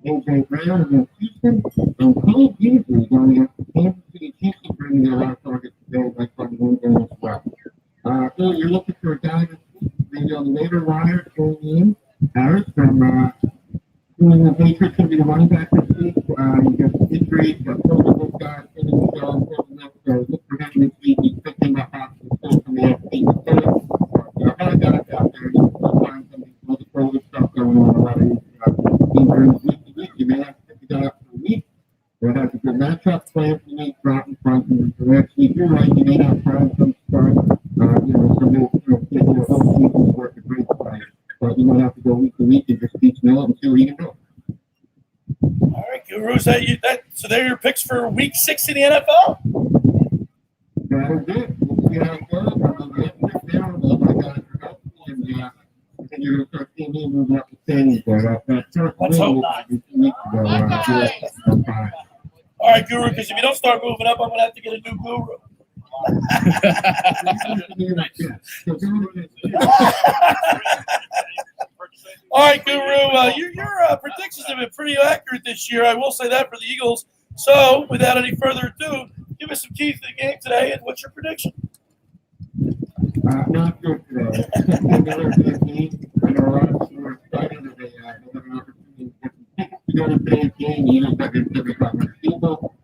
AJ Brown against Houston, and Cole Beasley going against the Kansas City Chiefs, bringing a lot of targets today, like from one game as well. So you're looking for a guy that's maybe on the later wire going in. Harris from the Patriots going to be the running back this week. You got injuries, got multiple guys in the show, so look for him this week. He's picking up options still from the FC. So a lot of guys out there. You can find some multiple stuff going on. A lot of injuries week to week. You may have to pick the guy up for a week. But have a good matchup plan for me, drop in front of you. So next week, you're right. You may not find some start. Somebody take your whole season's worth of great players. But you might have to go week to week and just teach Miller and see what he can do. All right, Guru, so they're your picks for week 6 in the NFL? That is it. We'll see how it goes. I'm going to get this down. All my guys are healthy, and I think you're going to start seeing me moving up the standings. But that first Let's win hope was not. 2 weeks ago. Fine. All right, Guru, because if you don't start moving up, I'm going to have to get a new Guru. All right, Guru, your predictions have been pretty accurate this year. I will say that for the Eagles. So, without any further ado, give us some keys to the game today, and what's your prediction? Not good today. Another good game. I know a lot of people are excited that they have an opportunity to get some tickets to go to today's game. Eagles have been 7,500 people.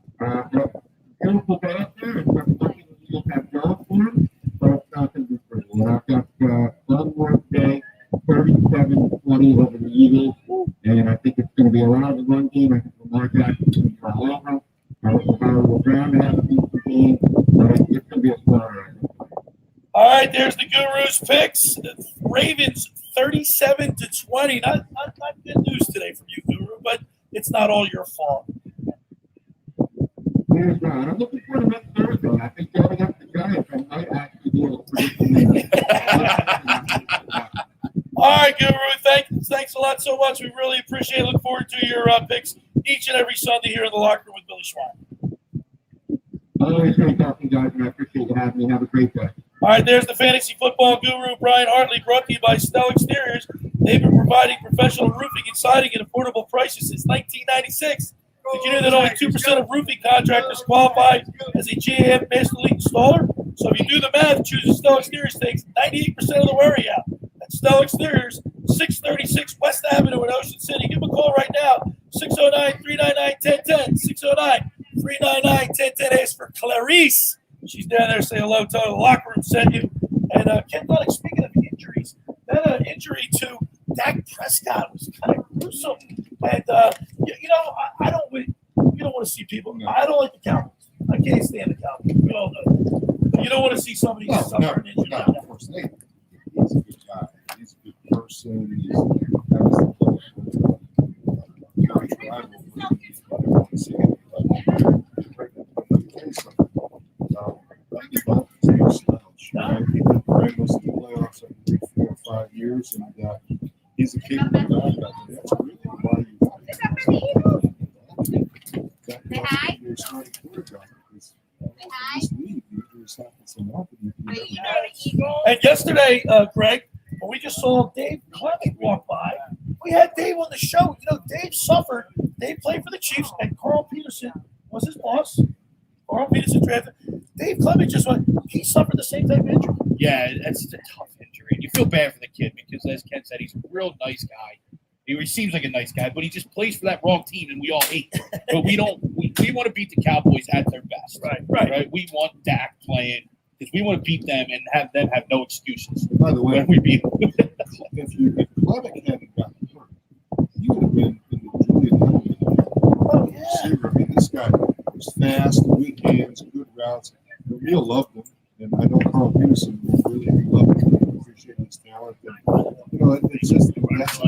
Beautiful day up there, and something the Eagles have going for them, but it's not going to be pretty. And I've got Baltimore today, 37-20 over the Eagles, and I think it's going to be a lot of the run game. I think Lamar Jackson's going to be all over. Ohio will Brown to have a decent game, but it's going to be a slaughter. All right, there's the Guru's picks. Ravens 37-20. Not good news today from you, Guru, but it's not all your fault. Here's not. I'm looking forward to next Thursday. I think going up the Giants, I might actually be able to predict the All right, Guru, thanks a lot so much. We really appreciate it. Look forward to your picks each and every Sunday here in the locker room with Billy Schwerin. Always great talking, guys, and I appreciate you having me. Have a great day. All right, there's the fantasy football guru, Brian Hartley, brought to you by Stell Exteriors. They've been providing professional roofing and siding at affordable prices since 1996. Did you know that only 2% of roofing contractors qualify as a GAF Master League installer? So if you do the math, choosing Stell Exteriors takes 98% of the worry out. That's Stell Exteriors, 636 West Avenue in Ocean City. Give them a call right now, 609-399-1010, 609-399-1010. Ask for Clarice. She's down there. Say hello to her. The locker room sent you. And Ken Dunning, speaking of injuries, that injury to Dak Prescott was kind of gruesome. And, I don't want to see people. I don't like the Cowboys. I can't stand the Cowboys. We all know that. You don't want to see somebody suffer an injury. No, of course. Hey, he's a good guy. He's a good person. He's the Dolphins are no slouch, right? He did bring us to the playoffs every 4 or 5 years, and he's a capable backup. And that's really why you want your starting quarterback. Because this league, there's happened so often. And yesterday, Greg, when we just saw Dave Clement walk by, we had Dave on the show. You know, Dave suffered. Dave played for the Chiefs, and Carl Peterson was his boss. Carl Peterson drafted. Dave Clement just went. He suffered the same type of injury. Yeah, that's a tough injury. You feel bad for the kid because, as Ken said, he's a real nice guy. He seems like a nice guy, but he just plays for that wrong team, and we all hate him. But we don't. We want to beat the Cowboys at their best. Right. We want Dak playing because we want to beat them and have them have no excuses. By the way, when we beat them. if Clement hadn't gotten hurt, he would have been in the Julian Edelman receiver. I mean, this guy was fast, good hands, good routes. Vermeil loved him, and I know Carl Peterson really loved him and appreciated his talent. And, you know, it's just that's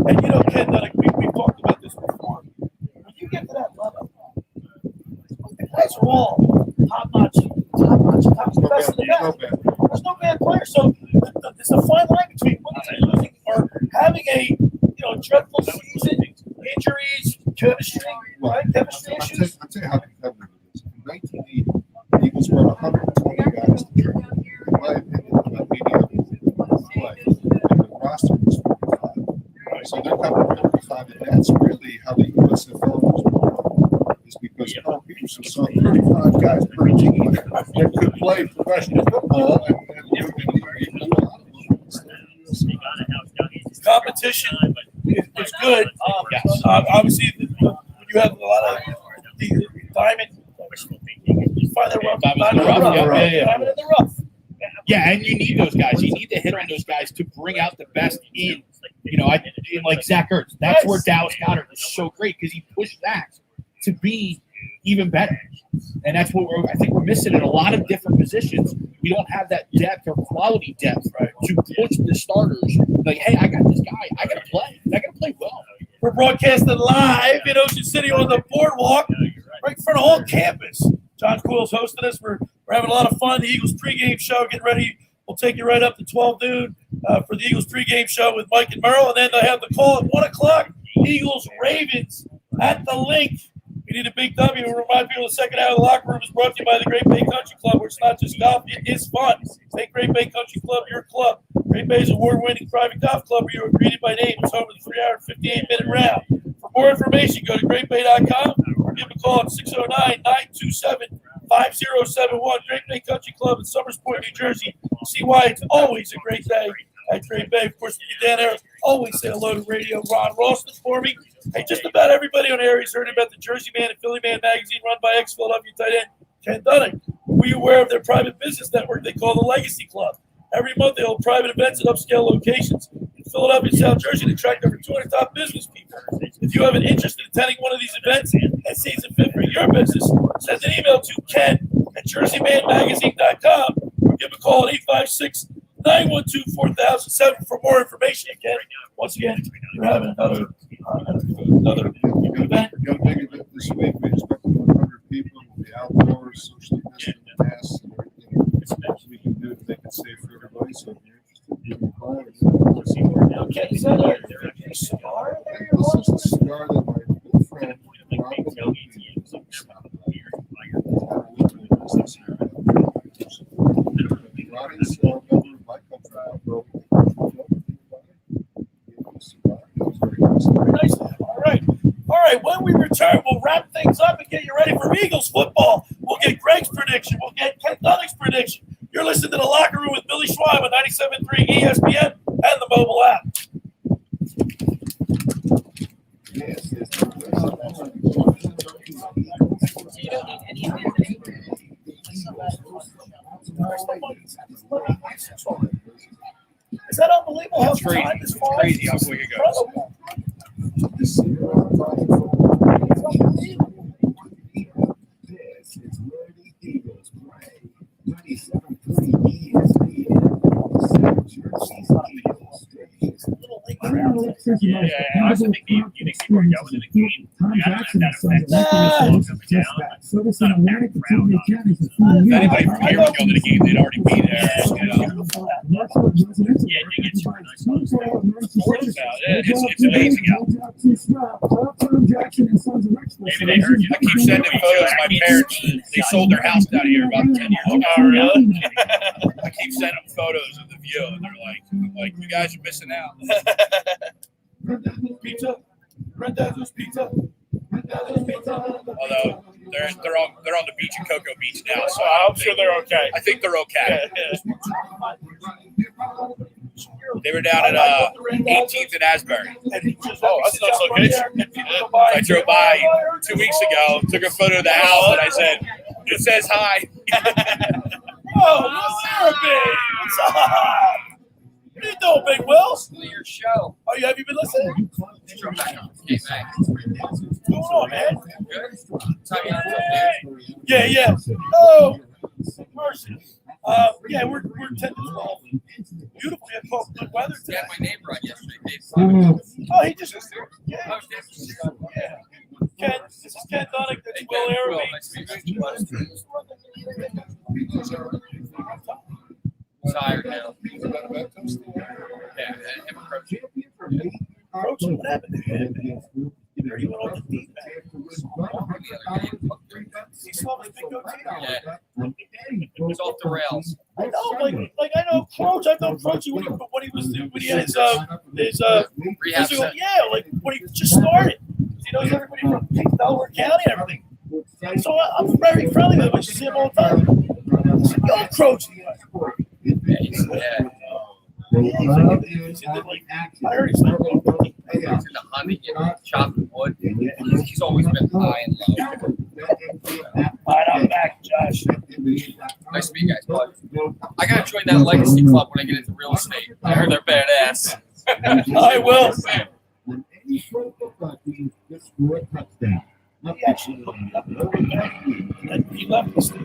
And you know, Ken, we've talked about this before. When you get to that level, the guys are all top-notch, the best of the best. There's no bad player. So there's a fine line between winning or having a dreadful season, injuries, chemistry, right? Chemistry issues. I'll tell you how competitive it is. In 1980, the Eagles brought 120 guys to training. In my opinion, about 80 of them didn't play. And the roster was 45. So they're coming to 55, and that's really how the USFL was born, is because Carl Peterson saw 35 guys per team that could play professional football and competition is good. Obviously, when you have a lot of the diamond, you find that rough. Diamond in the rough. Yeah, and you need those guys. You need to hit on those guys to bring out the best in. You know, in like Zach Ertz. That's where Dallas Goedert is so great because he pushed Zach to be even better. And that's what I think we're missing in a lot of different positions. We don't have that depth or quality depth to push the starters. Like, hey, I got this guy. I got to play. I got to play well. We're broadcasting live in Ocean City on the boardwalk, right in front of all campus. John Coyle's hosting us. We're having a lot of fun. The Eagles pregame show. Get ready. We'll take you right up to 12 noon for the Eagles pregame show with Mike and Merle. And then they have the call at 1 o'clock. Eagles-Ravens at the link. We need a big W. We'll remind people the second hour of the locker room is brought to you by the Great Bay Country Club, where it's not just golf, it is fun. Take Great Bay Country Club, your club. Great Bay's award-winning private golf club where you are greeted by name. It's over the 3-hour, 58-minute round. For more information, go to greatbay.com or give a call at 609-927-5071. Great Bay Country Club in Summers Point, New Jersey. See why it's always a great day at Great Bay. Of course, when you're down there, always say hello to Radio Ron Ralston for me. Hey, just about everybody on air has heard about the Jersey Man and Philly Man magazine run by ex-Philadelphia tight end Ken Dunning. Were you aware of their private business network they call the Legacy Club? Every month they hold private events at upscale locations in Philadelphia and South Jersey to attract over 200 top business people. If you have an interest in attending one of these events and sees a fit for your business, send an email to ken@jerseymanmagazine.com or give a call at 856-912-4007 for more information. Again, once again, you're having another event. We've got a big event this week. We expect 100 people. We'll be outdoors, socially distant, masks, and everything we can do to make it safe for everybody. So if you're interested, give me a call. Okay, is that a cigar there? This is a cigar that my good friend Rob Ronnie's member of my company. Very nice. All right. When we return, we'll wrap things up and get you ready for Eagles football. We'll get Greg's prediction. We'll get Ken Dunning's prediction. You're listening to The Locker Room with Billy Schwerin on 97.3 ESPN and the mobile app. Is that unbelievable how time is flying? Crazy how quick it goes. This is where the Eagles play. 97.3 ESPN. Yeah, I also think you think before yelling at a game. Tom Like, I Jackson don't and Sons have that Electric effect. Machines just that. Service in Not a Atlantic and crowd Trinity on it. counties for 40 If years. anybody from here was going to the game, they'd already be there. You know? Commercial and residential Yeah, work you get that super provides nice 24-hour emergency Sports services. out. Yeah, it's No amazing job out. too big, no job too small. Call Tom Jackson and Sons Electric. Maybe they heard you. I keep sending photos of my parents. They sold their house down here about 10 years ago. Oh, really? I keep sending them photos of the view, and they're like, I'm like, you guys are missing out. Pizza. Red Dazzle's Pizza. Red Dazzle's Pizza. Although they're on the beach in Cocoa Beach now, so I'm sure they're okay. I think they're okay. They were down at 18th and Asbury. Oh, that's a nice location. I drove by 2 weeks ago, took a photo of the house, and I said, "It says hi." Oh, Larrabee! What's up? What are you doing, Big Will? Your show. Oh, have you been listening? Hey, man. What's going on, man? Good. Tell you how to Yeah, yeah. Oh, mercy. Yeah, we're 10 to 12. Beautiful. We had good weather We today. had my neighbor on yesterday, Dave. Oh, he just. Yeah. Oh, Dave. Yeah. Ken, this is Ken Dunnick. That's Hey, Will Ken, Larrabee. Will, nice to meet you. Tired now. Yeah, I'm approaching. Coach, what happened to him? He went off the deep end. He saw his big goatee. Yeah. It was off the rails. I know, like I know Croach. I've known Croachy when he had his Rehab physical, set. yeah, like when he just started. He knows everybody from Delaware County and everything. So I'm very friendly with him. I just see him all the time. I said, yo, Croachy. Yeah, yeah. I heard he's like, He's into hunting and chopping wood. He's always been high and low. all right, I'm back, Josh. Nice to meet you guys, bud. I gotta join that legacy club when I get into real estate. I heard they're badass. I will. He actually looked up and he left the state.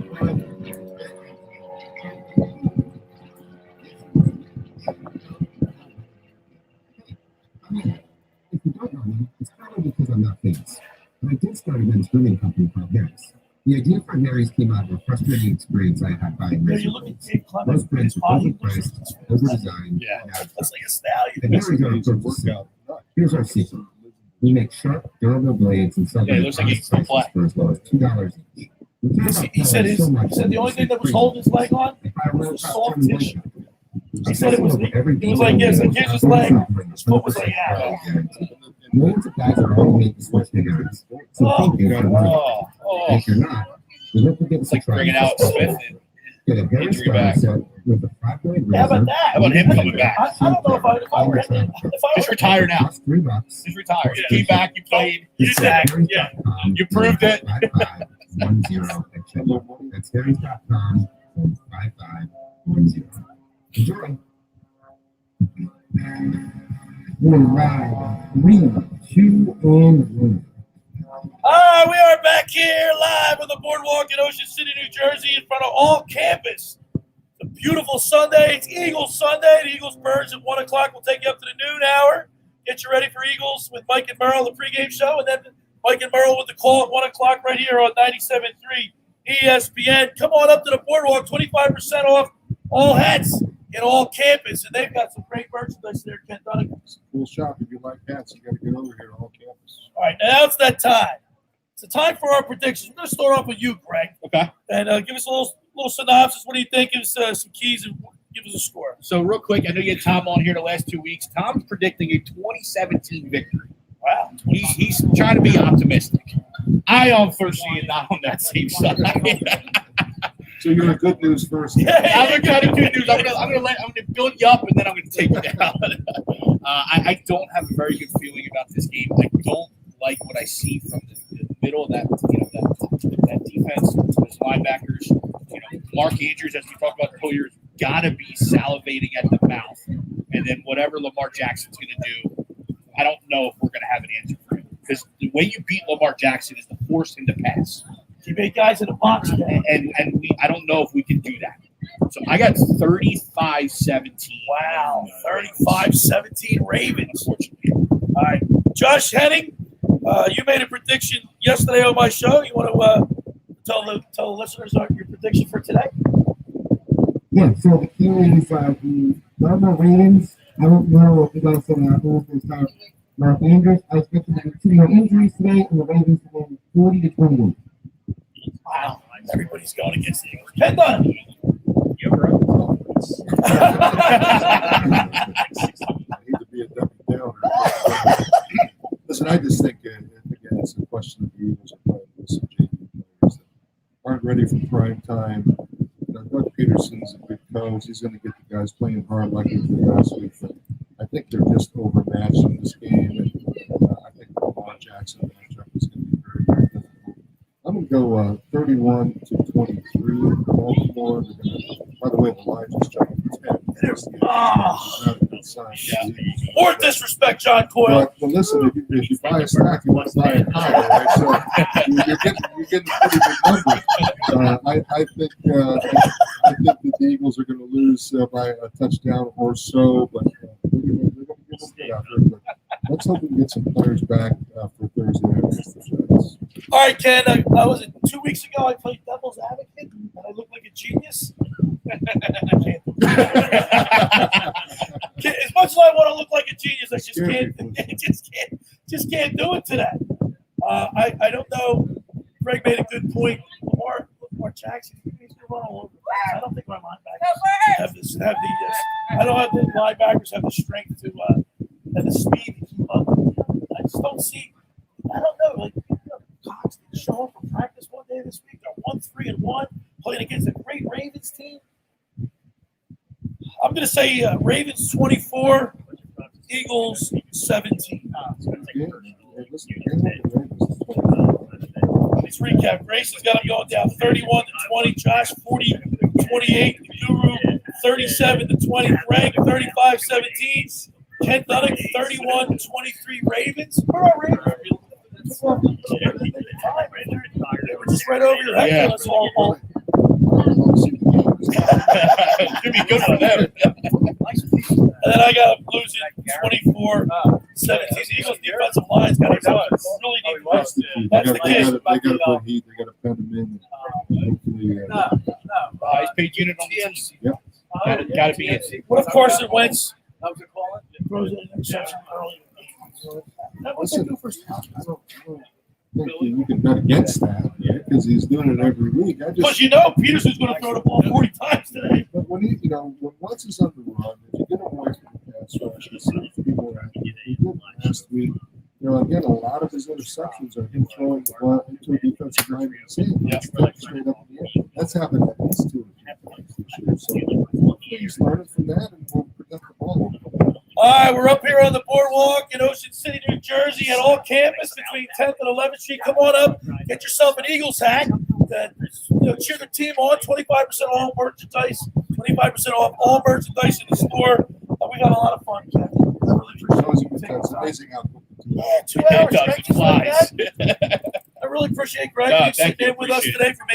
If you don't know me, it's probably because I'm not famous. But I did start a men's grooming company called Harry's. The idea for Harry's came out of a frustrating experience I had buying Yeah, men's you look at Dave Clement. Most brands are overpriced, overdesigned. Yeah, that's like a stallion. And Harry's our approach to sale. Here's our secret. We make sharp, durable blades and sell Yeah, it them looks at like honest he's still prices for as low as $2 each. We care about He said quality so much the only thing that was holding his leg on if I were was about soft 31 tissue. He He said it was like this. Like here's his leg. His foot was like, yeah. Millions of guys are already making switch to Harry's. So thank you for money. If you're not, we hope to give us It's like a try. bringing out Smith. Get a Harry's injury back. set with a 5-blade Yeah, how about razor. that? How about him coming back? I don't know if I were He's retired now. Costs $3. He's retired. You came back. You played. You Visit said, harrys.com You proved it. 5510 at checkout. That's harrys.com 5510. Enjoy. We're live. 3, 2, and 1. All right, we are back here live on the boardwalk in Ocean City, New Jersey, in front of all campus. It's a beautiful Sunday. It's Eagles Sunday. The Eagles Birds at 1 o'clock. We'll take you up to the noon hour. Get you ready for Eagles with Mike and Merle, the pregame show, and then Mike and Merle with the call at 1 o'clock right here on 97.3 ESPN. Come on up to the boardwalk, 25% off all hats in all campus, and they've got some great merchandise there, Ken Dunnigan. Cool shop. If you like hats, you got to get over here on campus. All right, now it's that time. It's the time for our predictions. We're going to start off with you, Greg. Okay. And give us a little synopsis. What do you think? Give us some keys and give us a score. So real quick, I know you had Tom on here the last 2 weeks. Tom's predicting a 2017 victory. Wow. He's trying to be optimistic. I unforesee not on that same side. So you're a good news first. I'm gonna try to good news. I'm gonna build you up and then I'm gonna take you down. I don't have a very good feeling about this game. I don't like what I see from the middle of that defense. Those linebackers, Mark Andrews, as we talked about earlier, has gotta be salivating at the mouth. And then whatever Lamar Jackson's gonna do, I don't know if we're gonna have an answer for him. Because the way you beat Lamar Jackson is to force him to pass. You made guys in the box. And I don't know if we can do that. So I got 35-17. Wow, 35-17 Ravens. All right, Josh Henning, You made a prediction yesterday on my show. You want to tell the listeners your prediction for today? Yeah, so the key is the Baltimore Ravens. I don't know if you guys said that whole first time. Mark Andrews, I expect them to have 2 more injuries today, and the Ravens to win 40-21. Wow, everybody's going against the Eagles. Ken Dunn. I hate to be a Debbie Downer. Listen, I just think, again, it's a question of the Eagles are playing with some JV players that aren't ready for prime time. Doug Peterson's a good coach. He's going to get the guys playing hard like he did last week. But I think they're just overmatched in this game. And I think the Lamar Jackson matchup is going to be very, very difficult. I'm going to go 31-23 Baltimore. By the way, the line just jumped to 10. Not a good sign. Or disrespect John Coyle. But listen, if you buy a stack, you want to buy a pile, right? So you're getting a pretty big number. I think that the Eagles are going to lose by a touchdown or so, but they're going to give them a out there. But let's hope we can get some players back for Thursday against the Giants. All right, Ken. I was it 2 weeks ago. I played devil's advocate, and I look like a genius. I can't. As much as I want to look like a genius, I just can't do it today. I don't know. Greg made a good point. Lamar Jackson, he's going to run all over. I don't think my linebackers have the. I don't have the linebackers have the strength to and the speed to keep up. I just don't see. I don't know. Like Cox didn't show up for practice one day this week. They're 1-3-1 playing against a great Ravens team. I'm going to say Ravens 24, Eagles 17. Let's recap. Grayson's got him going down 31-20. Josh 40-28. Guru 37-20. Greg 35-17. Ken Dunnick 31-23. Ravens. Where are Ravens? They were just right over your head. Yeah. That's all. Could be good for them. And then I got them losing 24-17. Eagles defensive line's got to really deep. That's the kid. They got to put heat. They got to pen them in. Hopefully, Highest paid unit on the team. Yep. Got to be it. What if Carson Wentz throws an interception early? What's he do for I don't think you can bet against that because he's doing it every week. Because Peterson's going to throw the ball 40 times today. But when when once he's on the run, if you get away from the pass rush, you see people he did last week. Again, a lot of his interceptions are him throwing the ball into a defensive lineman's hand. Straight up in the air. That's happened at least 2 or 3 times this year. So he's learning from that, and we'll protect the ball. All right, we're up here on the boardwalk in Ocean City, New Jersey, at all campus between 10th and 11th Street. Come on up, get yourself an Eagles hat. Cheer the team on. 25% off merchandise. 25% off all merchandise in the store. We got a lot of fun, Ken. I really appreciate it. It's amazing how quick Yeah, 2 hours. Greg, just like that. I really appreciate Greg sitting in with us today from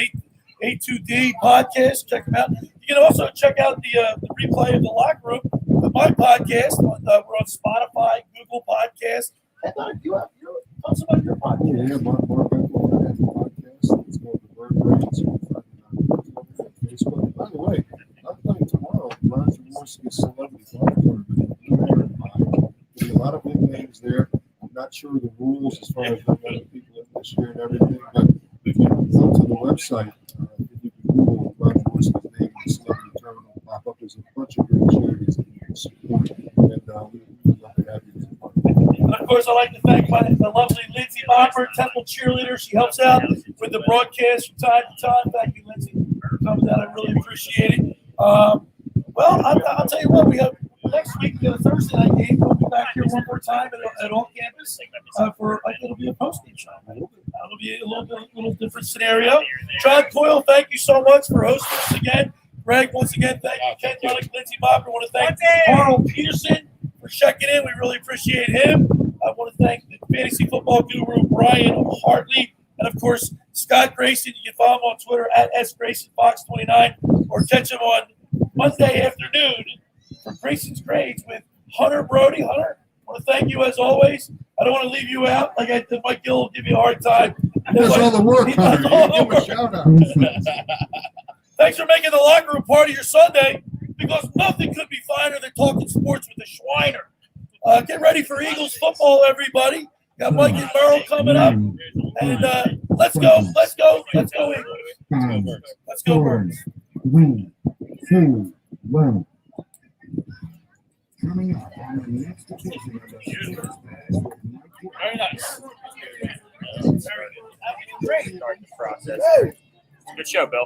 A2D podcast. Check them out. You can also check out the replay of the locker room with my podcast. We're on Spotify, Google Podcast. Tell us about your podcast. Yeah, Mark has a podcast. It's called The Bird Brains. You can find it on Facebook. By the way, I'm playing tomorrow. Ron Jaworski's Celebrity Golf Tournament. There's a lot of big names there. I'm not sure the rules as far as the other people in this year and everything, but if you go to the website, if you can Google Ron Jaworski's name in the Celebrity Tournament, will pop up. There's a bunch of great charities that you can support, and we would love to have you as a part of it. And of course, I'd like to thank the lovely Lindsay Bopper, Temple cheerleader. She helps out with the broadcast from time to time. Thank you, Lindsay, for coming out. I really appreciate it. Well, I'll tell you what, we have next week, the Thursday night game. We'll be back here one more time at all campus it'll be a post-game show. It'll be a little different scenario. John Coyle, thank you so much for hosting us again. Greg, once again, thank you. Ken Dunnick, Lindsay Bopper. I want to thank Arnold Peterson for checking in. We really appreciate him. I want to thank the fantasy football guru, Brian Hartley. And, of course, Scott Grayson. You can follow him on Twitter at @SGraysonFox29 or catch him on Monday afternoon for Grayson's Grades with Hunter Brody. Hunter, want to thank you as always. I don't want to leave you out. Like I think Mike Gill will give you a hard time. He does all the work, He does Hunter. all You the give him a work. shout out. Thanks for making the locker room part of your Sunday, because nothing could be finer than talking sports with the Schweiner. Get ready for Eagles football, everybody. Got Mike and Merrill coming up. And let's go, Eagles. Let's go, Birds. 3, 2, 1. Coming up on the next edition of the Very nice. Great. Start the process. Good show, Bill.